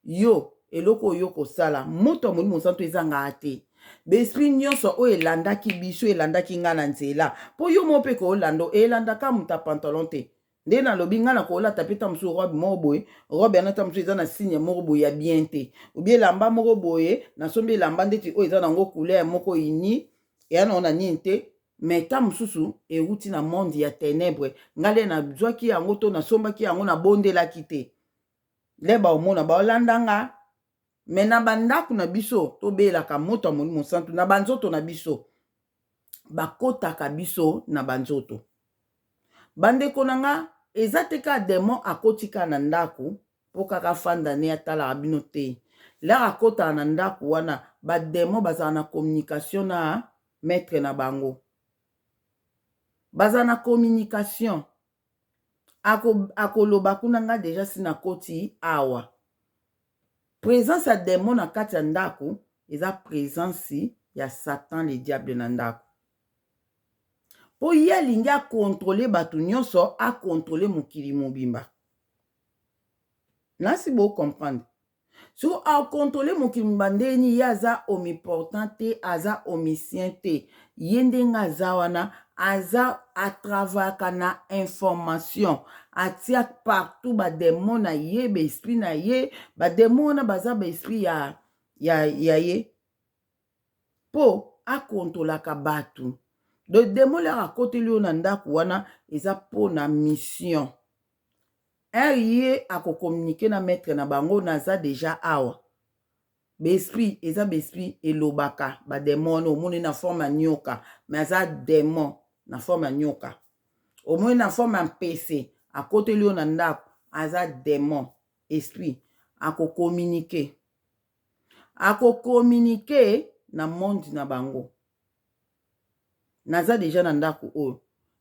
yo eloko yo kosala moto molimo santu ezanga ate besprit nyonso o elandaki biso elandaki nga na nzela po yo mo pe ko olando elandaka muta pantalon te nde na lobi nga na ko olata peta musu robe moko boye robe anata musu eza na signe moko boye ya bien te obi elamba moko boye na sombi elamba ndeti o eza nango couleur moko ini ya na ona nini te mais ta mususu euti na monde ya ténèbres ngale na zwaki yango to na sombaki yango na bondelaki te le ba omona ba olandanga mais na bandako na biso to belaka moto molimo santu na banzoto na biso bakotaka biso na banzoto bandeko nanga eza te ka demo akotika na ndako po kaka fanda ne atala bino te la akota na ndako wana ba demo bazala na communication na maître na bango bazala na communication akoloba kuna nga deja sina koti awa présence ya demo na kati ya ndako eza présence ya Satan le diable na ndako po ye alingi akontrole bato nyonso akontrole mokili mobimba nasi bo comprendre so akontrole mokili mobimba ndeni ye aza omnipotent te aza omniscient te ye ndenge aza wana aza atravaka na information atia partout bademo na ye baesprit na ye bademo wana baza baesprit ya ye po akontolaka bato de demo lere akoteli yo na ndako wana eza po na mission ye akokommunike na maître na bango naza deja awa Besprit, eza besprit elobaka, ba démon omoni na forme ya nyoka, mais aza démon na forme ya nyoka. Omoni na forme ya mpese, akoteli yo na ndako, aza démon, esprit, ako communiquer. Ako communiquer na monde na bango. Naza déjà na ndako oyo.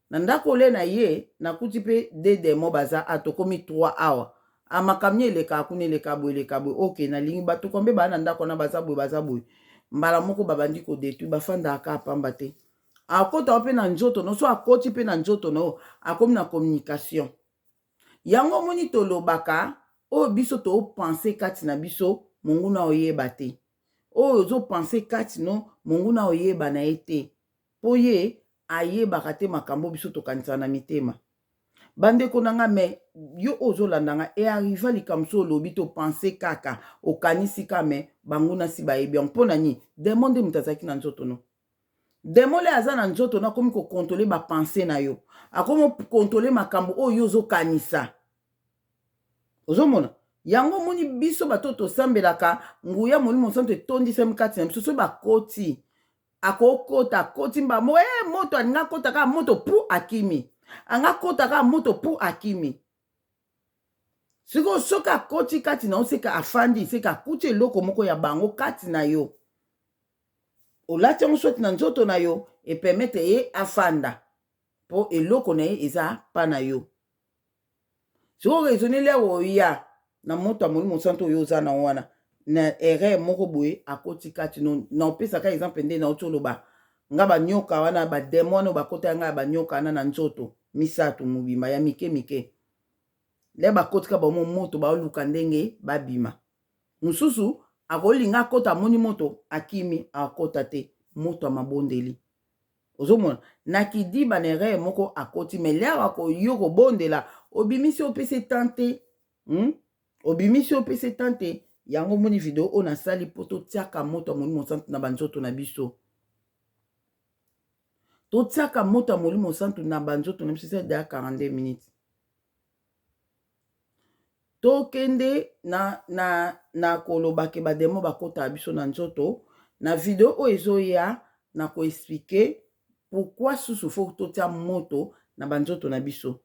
Na ndako le na ye, nakuti pe de démon baza atokomi 3 awa. Amakamye eleka akune eleka boye ok na lingi bato kombe ba na ndako na baza boye mbala moko babandi ko detu bafanda aka pamba te akota pe na njoto no so akoti pe na njoto no akomi na communication yango moni tolobaka o biso to penser kati na biso monguna oyeba te o zo penser kati no monguna oyeba na ete po ye ayebaka te makambo biso to kanisa na mitema. Bandeko nanga me yo ozolanda nga e arriva likamso lobi to penser kaka okanisi kame banguna si bayebi mpona ni demande mutazaki na nzoto no demole aza na nzoto na komi ko contrôler ba penser na yo akomo contrôler makambo o yo zokanisa ozomona yango moni biso batoto sambelaka nguya molimo santo etondisa mkati na biso so bakoti akokota koti mbamo moto aninga kota ka moto pu akimi anga kota ka moto pu akimi siko soka koti kati na oseka afandi seka kuti eloko moko ya bango kati na yo olati yango swati na nzoto na yo e permettre ye afanda po eloko na ye eza pa na yo siko raisonnele oya na moto amolimo santo oyo oza na wana na erreur moko boye akoti kati no na opesaka exemple nde na otoloba nga banyoka wana bademone bakota yanga banyoka wana na nzoto misato mobimba ya mike mike le bakotika bamo moto baoluka ndenge babima mususu akolinga akota moni moto akimi akota te moto amabondeli ozomona nakidiba na erreur moko akoti melera ko yo kobondela obimisi opese tante obimisi opese tante yango moni video o na sali poto tiaka moto molimo santo na banzoto na biso to tiaka moto molimo santo na banzoto na biso c'est déjà 42 minutes to kende na kolobake ba demo bakota biso na nzoto na video o ezoya na ko expliquer pourquoi susu faut to tia moto na banzoto na biso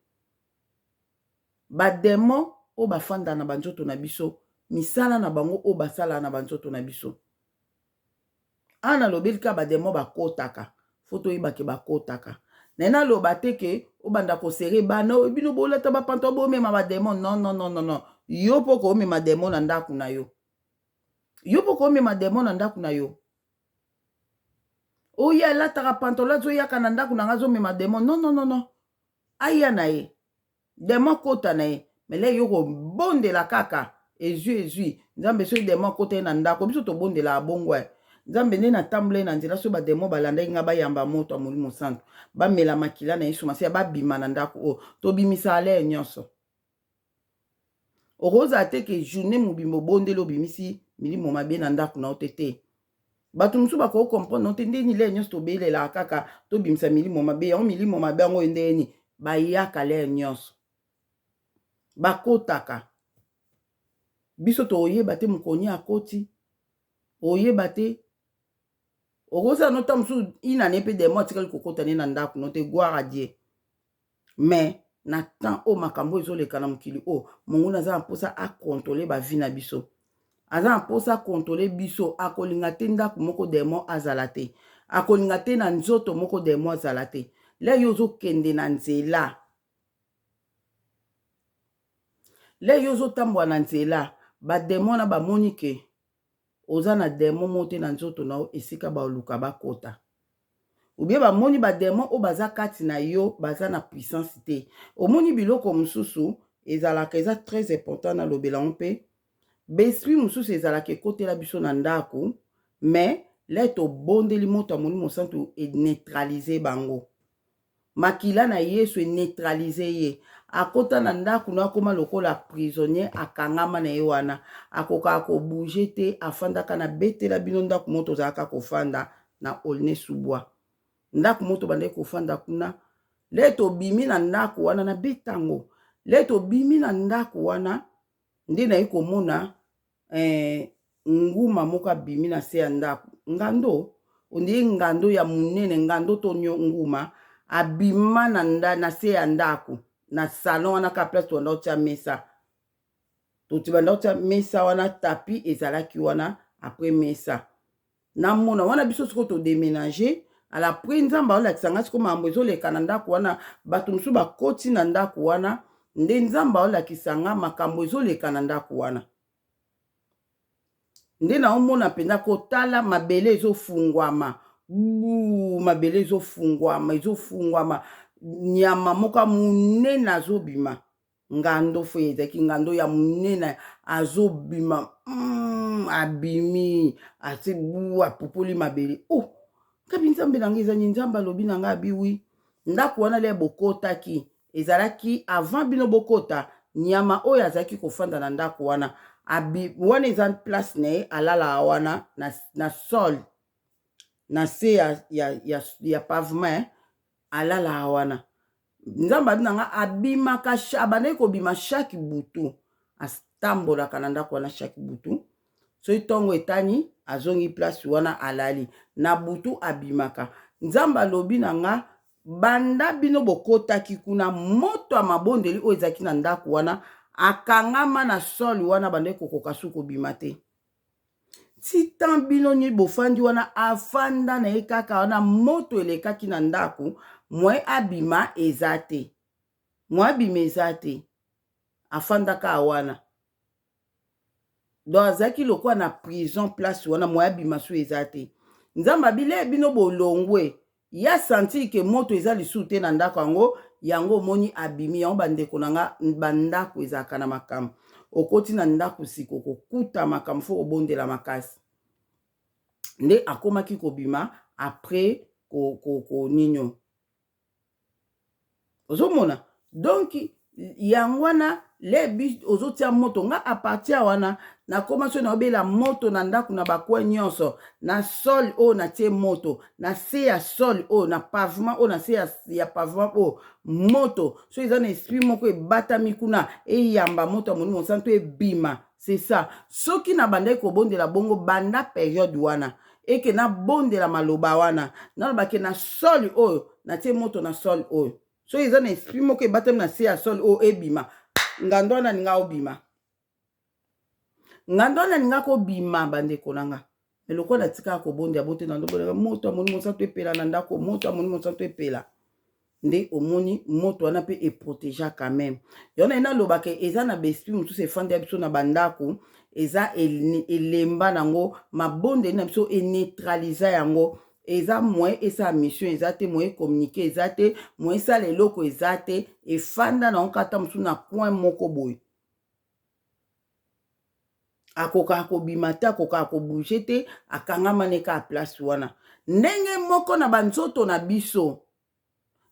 ba demo o bafanda na banzoto na biso misala na bango o basala na banzoto na biso ana lobelika ba demo bakotaka foto ibake bakotaka nena loba teke obanda ko sere bana bino bolata ba panto bo mema ba demo non yo poko mema demo na ndaku na yo yo poko mema demo na ndaku na yo oya lataka pantola zo yaka na ndaku na ngazo mema demo non aya na ye demo kota na ye mele yo ko bondela kaka ezui nzambe so demo kota na ndako biso to bondela abongwa nzambe nde na tambule na nzela so ba demo balanda nga bayamba moto amolimo santo bamela makila na yesu masiya babima na ndako o to bimisa ale nyonso okoza te ke journée mobimbo bondelo bimisi milimo mabe na ndako na otete bato musu bako comprendre te ndeni le nyonso to belela kaka to bimisa milimo mabe yango milimo mabe yango ndeni bayaka le nyonso bakotaka biso to oyeba te mukoni akoti oyeba te okosa no tamsu ina ne pe de mo tikali kokota ne na ndako no te gloire à Dieu mais na temps o makambo ezoleka na mokili o monguna aza mposa a contrôler ba vie na biso aza mposa contrôler biso akolinga te ndako moko demo azala te akolinga te na nzoto moko demo azala te le yozo kende na nzela le yozo tambwa na nzela ba demo na ba monike oza na demo mote na nzoto na esika baoluka bakota ubie bamoni bademo o baza kati na yo baza na puissance te omoni biloko mosusu ezalaka eza très important na lobela mpe besprit mosusu ezalaka ekotela biso na ndako mais le tobondeli moto amoni mosantu eneutralize bango makila na yesu eneutralize ye akota na ndako na akoma lokola prisonnier akangama na ye wana akoka kobouge te afandaka na betela bino ndako moto ozalaka kofanda na olne subwa ndako moto bandeki kofanda kuna le tobimi na ndako wana na betango le tobimi na ndako wana nde nayi komona nguma moko abimi na se ya ndako ngando ondie ngando ya munene ngando to nguma abima na se ya ndako na salon wana ka place to ndotia mesa to tibanda otia mesa wana tapi ezalaki wana après mesa na mona wana biso siko to déménager ala après nzamba olakisa nga siko mambo ezoleka na ndako wana bato mosusu bakoti na ndako wana nde nzamba olakisa nga makambo ezoleka na ndako wana nde naomona mpenza kotala mabele ezofungwama mabele ezofungwama nyama moka munene azobima ngando fo ezaki ngando ya munene azobima abimi ase apupoli mabele kabi nzambe na nga ezani nzambe alobi na nga abiwi ndako wana le bokotaki ezalaki avant bino bokota nyama oyo azalaki kofanda na ndako wana wana eza place na ye alala wana na sol na se ya pavement alala wana nzambe abi na nga abimaka abandaki kobima chaque butu atambolaka na ndako wana chaque butu soki ntongo etani azongi place wana alali na butu abimaka nzambe alobi na nga banda bino bokotaki kuna moto ya mabondeli oyo ezalaki na ndako wana akangama na sol wana bandaki kokoka su kobima te titan bino ni bofandi wana afanda na ye kaka wana moto elekaki na ndako mwe abima eza te mwe abima eza te afandaka wana donc azalaki lokwa na prison place wana mwe abima su eza te nzambe abile bino bolongwe ya senti ke moto eza lisu te na ndako yango omoni abimi yango bandeko na nga bandako ezalaka na makambo okoti na ndako siko kokuta makambo fo obondela makasi nde akomaki kobima après ninyo ozomona donc yango wana lebi ozotia moto nga apartir wana nakoma so na obela moto na ndako na bakwe nyonso na sol oyo natie moto na se ya sol oyo na pavement oyo na se ya pavement oyo moto so eza na esprit moko ebatami kuna eyamba moto ya molimo santo ebima c'est ça soki na bandaki kobondela bongo banda période wana eke na bondela maloba wana nalobake na sol oyo natie moto na sol oyo so eza na esprit moko ebatami na se ya sol oyo ebima ngando wana ninga obima ngando wana ninga kobima bandeko nanga meloko na tika kobonde abote na ndobo moto amoni mosanto epela na ndako moto amoni mosanto epela nde omoni moto wana pe eprotéger quand même yona ina lobake eza na besprit mosusu efandi ya biso na bandako eza elemba nango mabonde na biso eneutraliza yango eza mwe esa mission eza te mwe communiquer eza te mwe sala eloko eza te efanda na okata mosusu na coin moko boye akoka kobima te akoka kobouge te akangama neka a place wana ndenge moko na banzoto na biso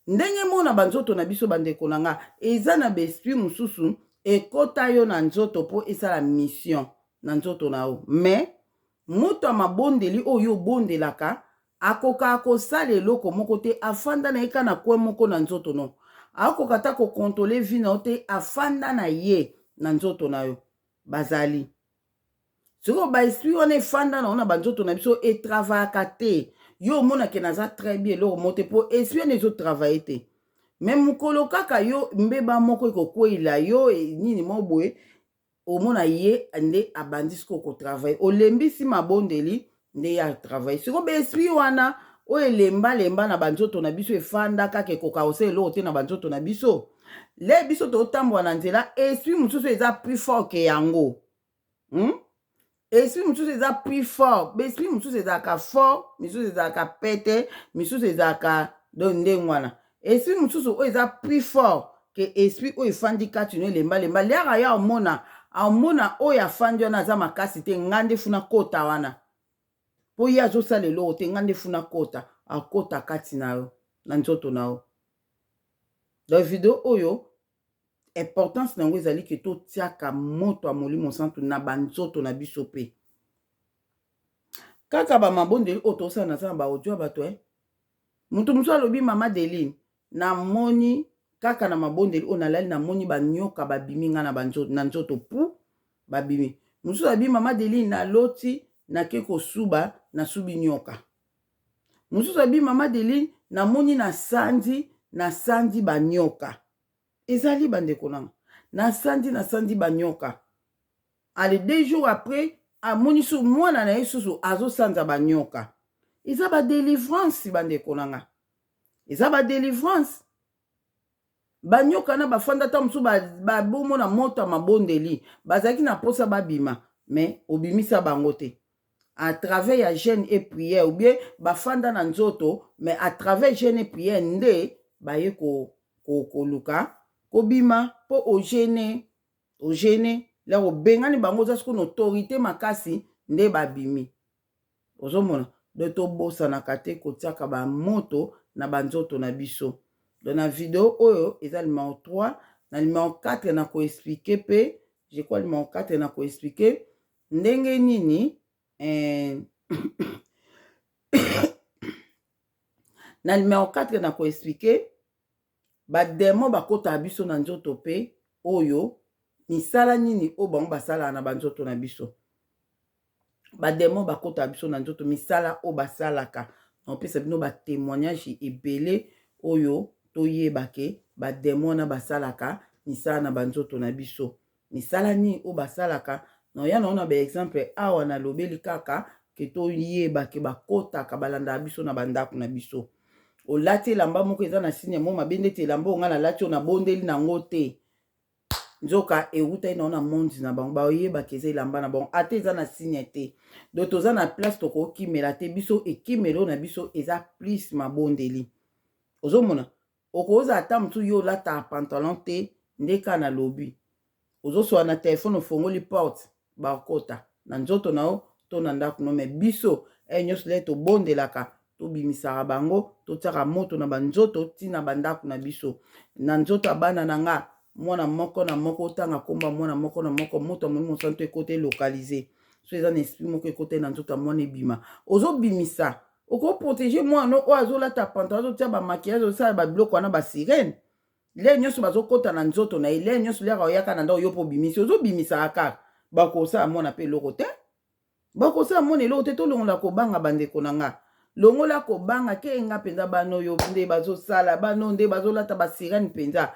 ndenge moko na banzoto na biso bandeko na nga eza na besprit mosusu ekota yo na nzoto po esala mission na nzoto na yo mais moto ya mabondeli oyo obondelaka akoka akosala eloko moko te afanda na ye ka na kwe moko na nzoto no akoka ta kokontrole vi na yo te afanda na ye na nzoto na yo bazali soko baesprit wana efanda na yo na banzoto na biso etravayaka te yo omonake naza très bien eloko mo te mpo esprit wana ezotravaye te me mokolo kaka yo mbeba moko ekokweyila yo nini mo boye omona ye nde abandi siko kotravaye olembisi mabondeli nde ya travaye siko baesprit wana oyo elembalemba na banzoto na biso efanda kaka ekoka osala eloko te na banzoto na biso le biso totambola na nzela esprit mosusu eza plus fort ke yango esprit mosusu eza plus fort baesprit mosusu ezalaka fort misusu ezalaka pete misusu ezalaka ndenge wana esprit mosusu oyo eza plus fort ke esprit oyo efandi kati no elembalemba leaka ya omona oyo afandi wana aza makasi te nga nde funa kota wana po ye azosala eloko te nga nde funa kota akota kati na yo na nzoto na yo donc video oyo importance nango ezali ke totiaka moto ya molimo santu na banzoto na biso mpe kaka bamabondeli oyo tosala naza na baaudio ya bato moto mosusu alobi mama Deline namoni kaka na mabondeli oyo nalali namoni banyoka babimi nga na nzoto pu babimi mosusu abi mama Deli na loti na ke kosuba na subi nyoka. Mosusu abi mama Deli na moni na sandi banyoka. Ezali bandeko nanga. Na sandi banyoka. Ale 2 jours après, amoni su mwana na yesusu azo sanza banyoka. Eza ba délivrance bandeko nanga. Eza ba délivrance. Banyoka na bafanda ta musu ba bomo na moto ya mabondeli. Bazaki na posa babima, mais obimisa bango te. À travers ya jeûne et prière ou bien bafanda na nzoto, mais à travers jeûne et prière nde baye ko luka ko bima po o jeûner la obengani bango za siko autorité makasi nde babimi. Ozomona de to bosa na kate ko tiaka ba moto na banzoto na biso. Dans la vidéo oyo eza numéro 3 na numéro 4 na ko expliquer pe je crois numéro 4 na ko expliquer ndenge nini na numéro 4 na ko expliquer ba demo bakota biso na nzoto pe oyo misala nini o bango basala na banzoto na biso. Ba demo bakota biso na nzoto misala o basalaka. On peut savoir ba témoignage ebele oyo toyebake ba demo na basalaka misala na banzoto na biso. Misala nini o basalaka no ya na ba exemple awa na lobeli kaka ke toyebake bakotaka balanda biso na bandako na biso. Olati elamba moko eza na signe mo mabende te elamba onga na lati na bondeli nango te. Nzoka euta ina na mondi na bango ba oyebaka eza elamba na bango ate eza na signe te. Donc toza na place toko kimela te biso ekimelo na biso eza plus mabondeli. Ozomona okoza ata mutu yo lata pantalon te ndeka na lobi. Ozosoa na telefone ofongoli porte bakota na nzoto nao to na ndako no me biso nyonso le to bondelaka to bimisaka bango to tiaka moto na banzoto tina bandako na biso na nzoto abana na nga mwana moko na moko tanga komba mwana moko na moko moto mo mosanto ekote localiser so eza na esprit moko ekote na nzoto mwana ebima ozo bimisa oko protéger mwana o azolata pantalon ozo tia ba maquillage ozo ba biloko wana ba sirène le nyonso bazokota na nzoto na ile nyonso leka oyaka na ndako yo po bimisi ozo bimisa kaka bakosala mwana pe eloko te bakosala mwana eloko te tolongola kobanga bandeko na nga longola kobanga ke nga mpenza bano yo nde bazosala bano nde bazolata basirani mpenza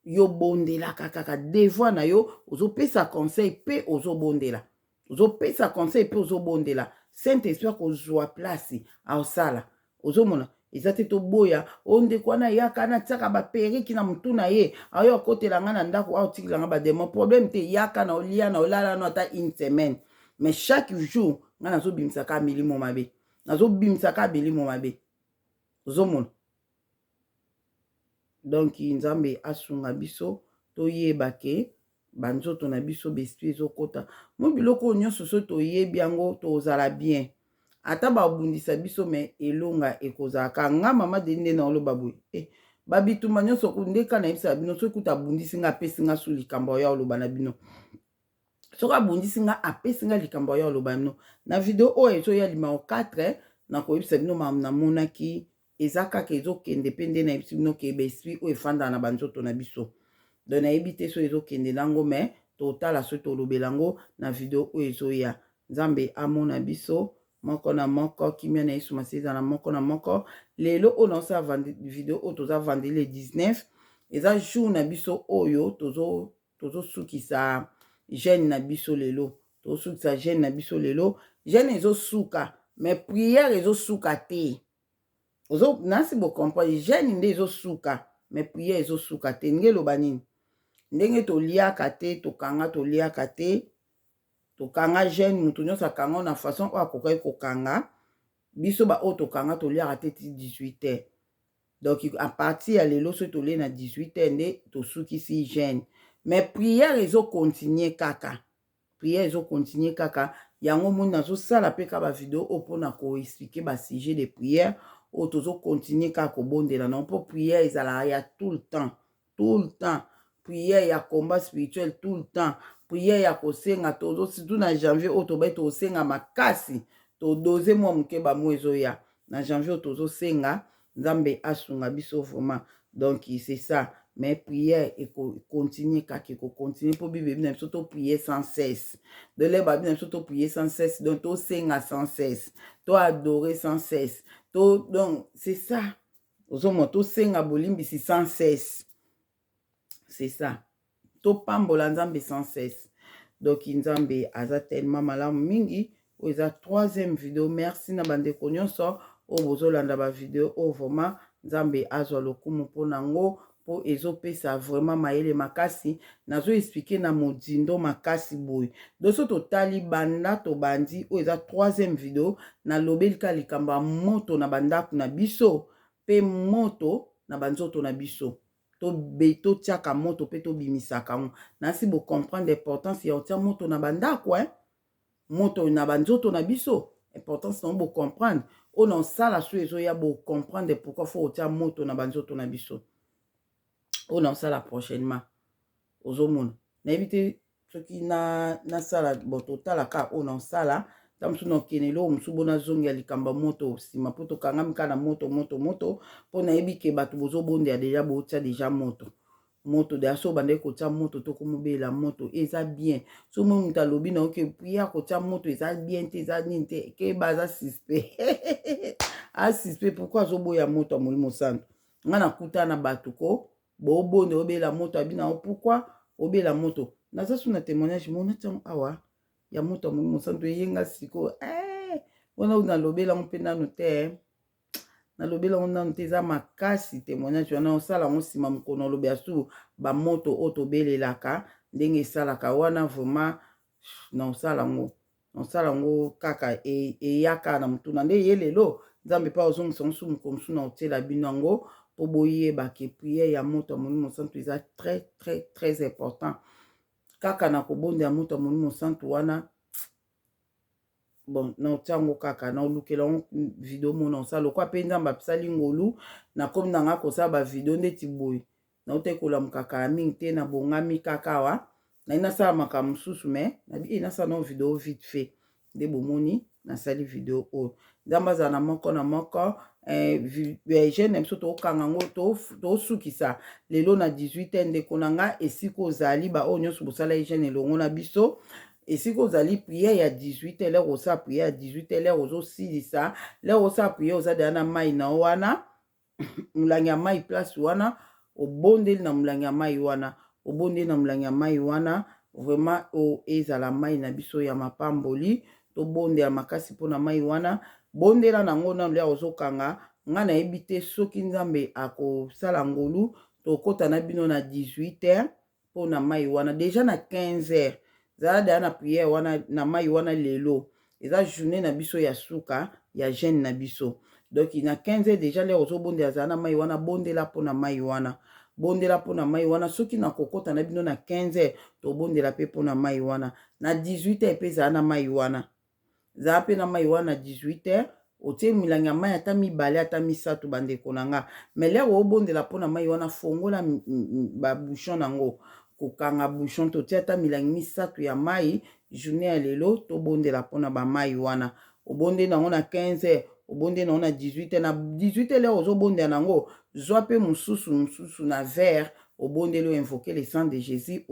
yo bondela kaka devoir na yo ozopesa conseil pe ozobondela ozopesa conseil pe ozobondela Saint-Esprit kozwa place aosala ozomona eza te toboya ondeko wana yaka na tiaka baperiki na mutu na ye ayo akotela nga na ndako aotikila nga bademo problème te yaka na olia na olala no ata une semaine mais chaque jour nga nazobimisaka milimo mabe nazobimisaka milimo mabe ozomona donc nzambe asunga biso toyebake banzoto na biso besprit ezokota mo biloko nyonso so toyebi yango tozala bien ata babundisa biso me elonga ekozalaka nga mama Deli na oloba boye babituma nyonso kundeka na yebisa bino so kuta bundisi nga apesi nga su likambo ya oloba na bino soki abundisi nga apesi nga likambo ya oloba bino na video oyo ezoya numéro 4 na koyebisa bino namonaki eza kaka ezokende pe nde nayebisi bino ke baesprit oyo efandaka na banzoto na biso donc nayebi te so ezokende nango me totala so tolobela yango na video oyo ezoya nzambe amona biso moko na moko kimia na Yesu Masiya eza na moko na moko lelo oyo naosala video oyo toza vendredi 19 eza jour na biso oyo tozosukisa jeune na biso lelo tozosukisa jeune na biso lelo jeune ezosuka mais prière ezosuka te nasi bocomprendre jeune nde ezosuka mais prière ezosuka te ndenge eloba nini ndenge toliaka te tokanga toliaka te tokanga jeune mutu nyonso akanga na façon oyo akokaki kokanga biso baoyo tokanga toliaka te ti 18h donc à partir ya lelo so tolie na 18h nde tosukisi jeune mais prière ezokontinue kaka prière ezokontinue kaka yango moni nazosala mpe ka bavideo oyo mpona koexplike basujet de prière oyo tozokontinue kaka kobondela na mpo prière ezalaka ya tout le temps prière ya combat spirituel tout le temps prière ya kosenga surtout na janvier oyo tobai tosenga makasi todoze mwa moke bamo ezoya na janvier oyo tozosenga nzambe asunga biso vraiment donc c'est ça mais prière et continue kaki ko continue pour bible bien surtout prier sans cesse de l'eba bien surtout prier sans cesse donc to senga sans cesse to adorer sans cesse to donc c'est ça ozomo to senga bolimbisi sans cesse c'est ça to pambola nzambe sans cesse donc nzambe aza tellement malamu mingi oyo eza troisième vidéo merci na bandeko nyonso oyo bozolanda bavideo oyo vraiment nzambe azwa lokumu mpona yango mpo ezopesa vraiment mayele makasi nazo explike na modindo makasi boye donc so totali banda tobandi oyo eza troisième vidéo nalobelika likambo ya moto na bandako na biso mpe moto na banzoto na biso totiaka moto mpe tobimisaka yango nasi bocomprendre importance ya otia moto na bandako moto na banzoto na biso importance nango bocomprendre oyo na osala so ezoya bocomprendre pourquoi fo otia moto na banzoto na biso oyo na osala prochainement ozomona nayebi te soki nasala bo totalaka oyo na osala ta mosu na okendele oyo mosu bona zongi ya likambo moto nsima mpo tokangami kaka na moto mpo nayebi ke bato bozobondela deja botia deja moto deja so bandeki kotia moto tokomobela moto eza bien so moi moto alobi na oke priya kotia moto eza bien te eza nini te keba aza suspect asuspect pourkui azoboya moto ya molimo santo nga nakuta na bato ko bobonde obela moto abina o pourkui obela moto naza so na témoignage mona tiango awa ya moto ya molimo santo eyenga sikoyo wana oyo nalobela ngo mpe nanu te nalobela ngo nanu te eza makasi témoignage wana osala yango nsima mokono olobela su bamoto oyo tobelelaka ndenge esalaka wana vraiment na osala yango kaka eyaka na motuna nde ye lelo nzambe mpe ozongisa ngo su mokono su na otiela bino yango mpo boyeba ke priere ya moto ya molimo santo eza très très très important kaka na kobondela moto ya molimo santo wana bon na otia yango kaka na olukela yango video mona osala lokwa mpe nzambe apesali ngolu na komi na nga kosala bavideo ndeti boye na otekolamuka kala mingi te na bongami kaka awa nayi nasala makambo mosusu me nabi nasala na video vite fait nde bomoni nasali video oyo nzambe azala na moko na moko jeune biso tokanga yango tosukisa lelo na 18h ndeko na nga esika ozali baoyo nyonso bosala jeune elongo na biso esika ozali priere ya 18h lere osala priere ya 18h lere ozosilisa lere osala priere oza deya na mai na wana molangi ya mai place wana obondeli na molangi ya mai wana obondeli na molangi ya mai wana vraiment ezala mai na biso ya mapamboli tobondela makasi mpona mai wana bondela nango nano lere ozokanga nga nayebi te soki nzambe akosala ngolu tokota na bino na 18h mpona mai wana deja na 15h zala deya na priere wana na mai wana lelo eza journée na biso ya suka ya jeune na biso donc na 15h deja lere ozobondela zala na mai wana bondela mpona mai wana bondela mpona mai wana soki na kokota na bino na 15h tobondela mpe mpona mai wana na 18h mpe zala na mai wana zala mpe na mai wana na 18h otie milangi ya mai ata mibale ata misato bandeko na nga mais lere obondela mpona mai wana fongola babouchon nango kokanga bouchon totia ata milangi misato ya mai journée ya lelo tobondela mpona bamai wana obonde nango na 15h obonde nango na 18h na 18h lere ozobondela nango zwa mpe mosusu na verre obondeli invoquer le sang de Jésus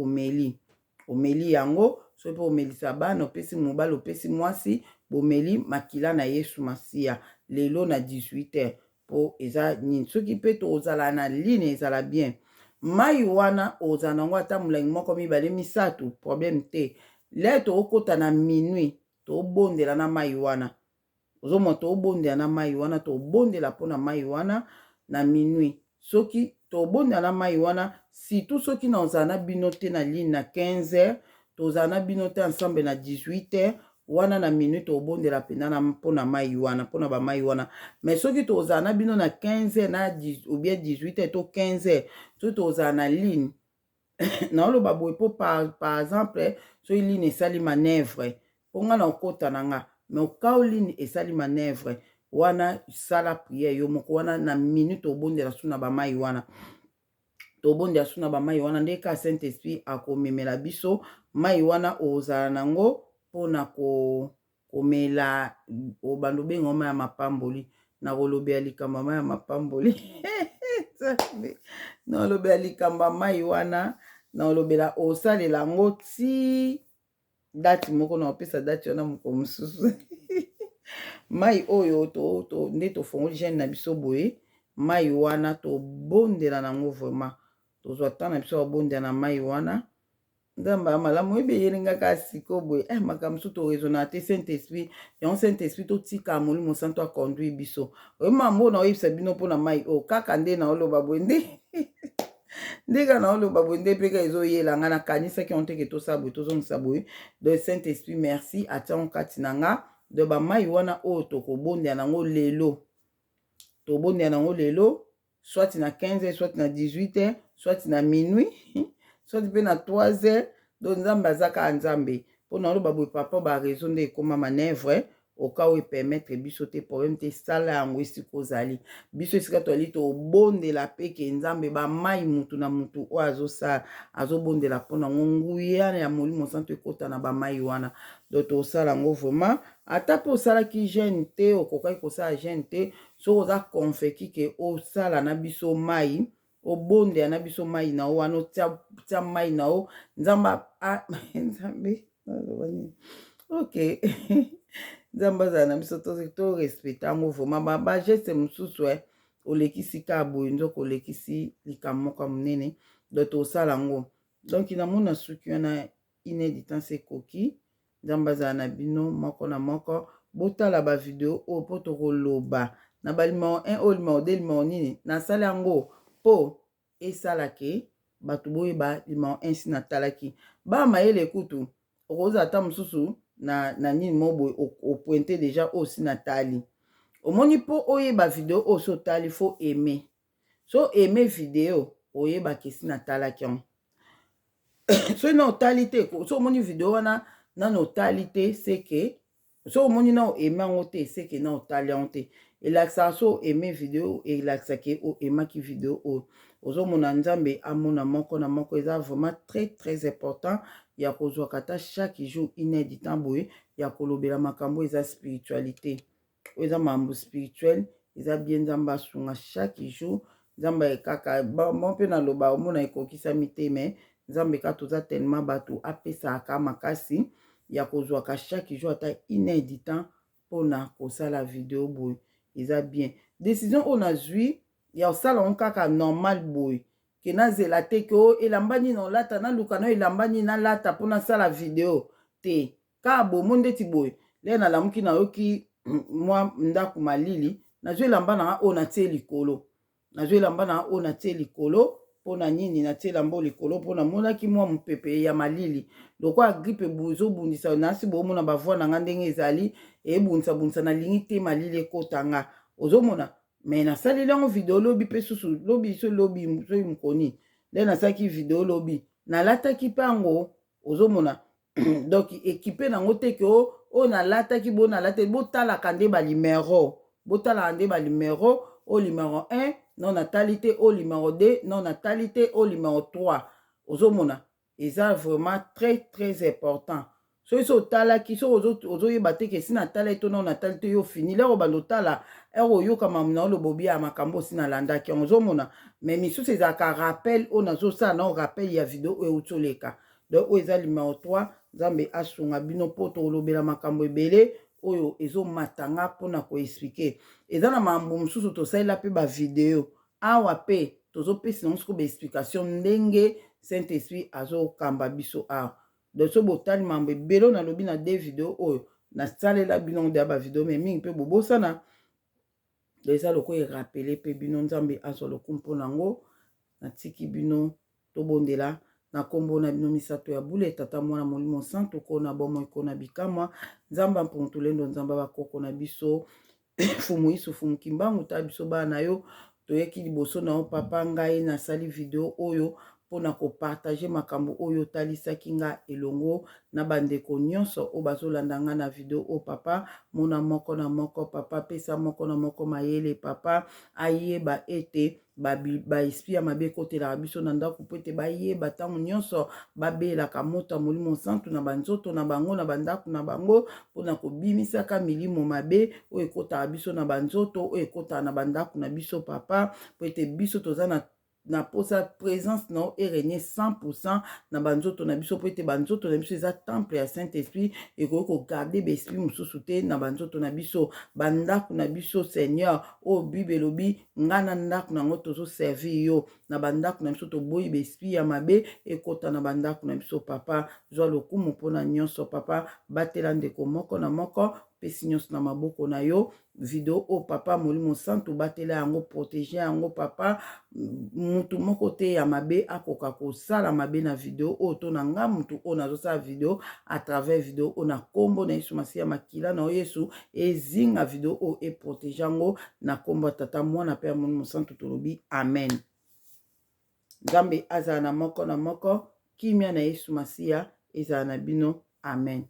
omeli yango so mpe omelisa bana opesi mobali opesi mwasi bomeli makila na Yesu Masiya lelo na 18h po eza nini soki mpe tozala na ligne ezala bien mai wana ozala nango ata molangi moko mibale misato problème te lere tookota na minuit tobondela na mai wana ozomona tobondela na mai wana tobondela mpona mai wana na minuit soki tobondela na mai wana surtout soki na ozala na bino te na ligne na 15h tozala na bino te ensemble na 18h wana na minuit tobondela mpena na mpona mai wana mpona bamai wana mais soki tozala na bino na 15h na ou bien 18h to 15h soki tozala na ligne naoloba boye mpo par exemple soki ligne esali manevre mpo nga na okota na nga mais okao ligne esali manevre wana sala priere yo moko wana na minute obondela su na bamai wana tobondela su na bamai wana nde ka Saint Esprit akomemela biso mai wana ozala nango mpona komela obando bengo mai ya mapamboli na kolobela likambo mai ya mapamboli na olobela likamba mai wana na olobela osalela yango ti date moko na opesa date wana moko mosusu mai oyo nde tofongoli gene na biso boye mai wana tobondela nango vraiment tozwa temps na biso babondela na mai wana nzambe ya malamu oyebi eyelingaka siko boye makambo mosusu toraisonna te saint esprit yango saint esprit totika molimo santo aconduire biso oyebi mambo na oyebisa bino mpona mai oyo kaka nde na oloba boye nde ndeka na oloba boye nde mpeka ezoyela nga nakanisaki yango teke tosala boye tozongisa boye donc saint esprit merci atiango kati na nga donc bamai wana oyo tokobondela nango lelo tobondela nango lelo soit na 15h soit na 18h soit na minuit soit mpe na 3h donc nzambe azaka nzambe mpona oloba boye papa baraison nde ekoma manevre oka oyo epermettre biso te problème te sala yango esika ozali biso esika toali tobondela peke nzambe bamai mutu na mutu oyo azosala azobondela mpona ngo nguya ya molimo santo ekota na bamai wana donc tosala yango vraiment ata mpe osalaki gene te okokaki kosala gene te soki oza konfeki ke osala na biso mai obondela na biso mai na o wana otia mai na o nzambe nzambe ok nzambe azala na biso torespecte yango vraiment bageste mosusu olekisi ka boye nzoka olekisi likambo moko ya monene donc tosala yango donc namona suki wana inéditance ekoki nzambe azala na bino moko na moko botala bavideo oyo mpo tokoloba na balimao 1 oyo limao 2 limao nini nasala yango mpo esalake bato boyeba limao 1 si natalaki bamayele kutu okoza ata mosusu na nini moboye opointe deja oyo si natali omoni mpo oyeba video oyo so otali fo aime so aime video oyeba kesi natalaki yango so na otali te so omoni video wana nano otali te seke so omoni na oaime yango te seke na otali yango te elakisaka so aime video elakisaka oaimaki video oyo ozomona nzambe amona moko na moko eza vraiment très très important ya kozwaka ata chaque jour inédit boye ya kolobela makambo eza spiritualité oyo eza mambo spirituel eza bien nzambe asunga chaque jour nzambe kaka mo mpe naloba omona ekokisami te mais nzambe kaka toza tellement bato apesaka makasi ya kozwaka chaque jour ata inédit mpona kosala video boye eza bien décision oyo nazwi ya osala ngo kaka normal boye ke nazela te ke o elamba nini olata naluka na elamba nini nalata mpo nasala video te kaka bomo ndeti boye le nalamuki nayoki mwa ndako malili nazwi elamba nanga oyo natie likolo nazwi elamba nanga oyo natie likolo mpona nini natie elamba likolo mpona monaki mwa mopepe ya malili lokola gripe ezobundisa nasi bomona bavoi nanga ndenge ezali ebundisa nalingi te malili ekotanga ozomona mais nasaleli yango video lobi mpe susu lobi so lobi soki mokoni nde nasalaki video lobi nalataki mpe yango ozomona donc ekipe nango te ke oyo nalataki bo nalataki botalaka nde balimero botalaka nde balimero o numero 1 non natali te o numero 2 non natali te o numero 3 ozomona eza vraiment très très important soki so otalaki soki ozoyeba te ke si natala to non natali te yo fini lero bando tala ero oyoka mamuna olobobi ya makambo si nalandaki yango ozomona mais misusu ezalaka rappel oyo nazosala na rappel ya video oyo eutoleka donc oyo eza numero 3 nzambe asunga bino mpo tolobela makambo ebele oyo ezomatanga mpona koexplike eza na mambo mosusu tosalela mpe bavideo awa mpe tozopesa nango siko baexplication ndenge saint esprit azokamba biso awa donc so botali mambo ebele nalobi na 2 video oyo nasalela bino nde ya bavideo me mingi mpe bobosana donc eza lokola erapele mpe bino nzambe azwa lokumu mpo nango natiki bino tobondela na kombo na bino misato ya bule tata mwana molimo santo kona bomo ikona bikamwa nzamba mpontolendo nzamba bakoko na biso fumu isu fumu kimbangu ta biso bana yo toyeki liboso na yo papa ngai nasali video oyo mpona kopartage makambo oyo otalisaki nga elongo na bandeko nyonso oyo bazolanda nga na video o papa mona moko na moko papa pesa moko na moko mayele papa ayeba ete baesprit ya mabe ekotelaka biso na ndako mpo ete bayeba ntango nyonso babelaka mota molimo santu na banzoto na bango na bandako na bango mpona kobimisaka milimo mabe oyo ekotaka biso na banzoto oyo ekotaka na bandako na biso papa mpo ete biso toza na posa présence na erenye 100% na banzoto na biso mpo ete banzoto na biso eza temple ya Saint-Esprit ekoki kogarde baesprit mosusu te na banzoto na biso bandako na biso Seigneur oyo Bible elobi nga na ndako nango tozoservi yo na bandako na biso toboyi baesprit ya mabe ekota na bandako na biso papa zwa lokumu mpona nyonso papa batela ndeko moko na moko pesi nyonso na maboko na yo video o papa molimo santu batela yango protege yango papa mutu moko te ya mabe akoka kosala mabe na video oyo to na nga mutu oyo nazosala video à travers video oyo na kombo na Yesu masiya makila na Yesu ezinga video oyo eprotege yango na kombo tata mwana pe ya molimo santu tolobi amen. Nzambe azala na moko na moko kimia na Yesu masiya ezala na bino amen.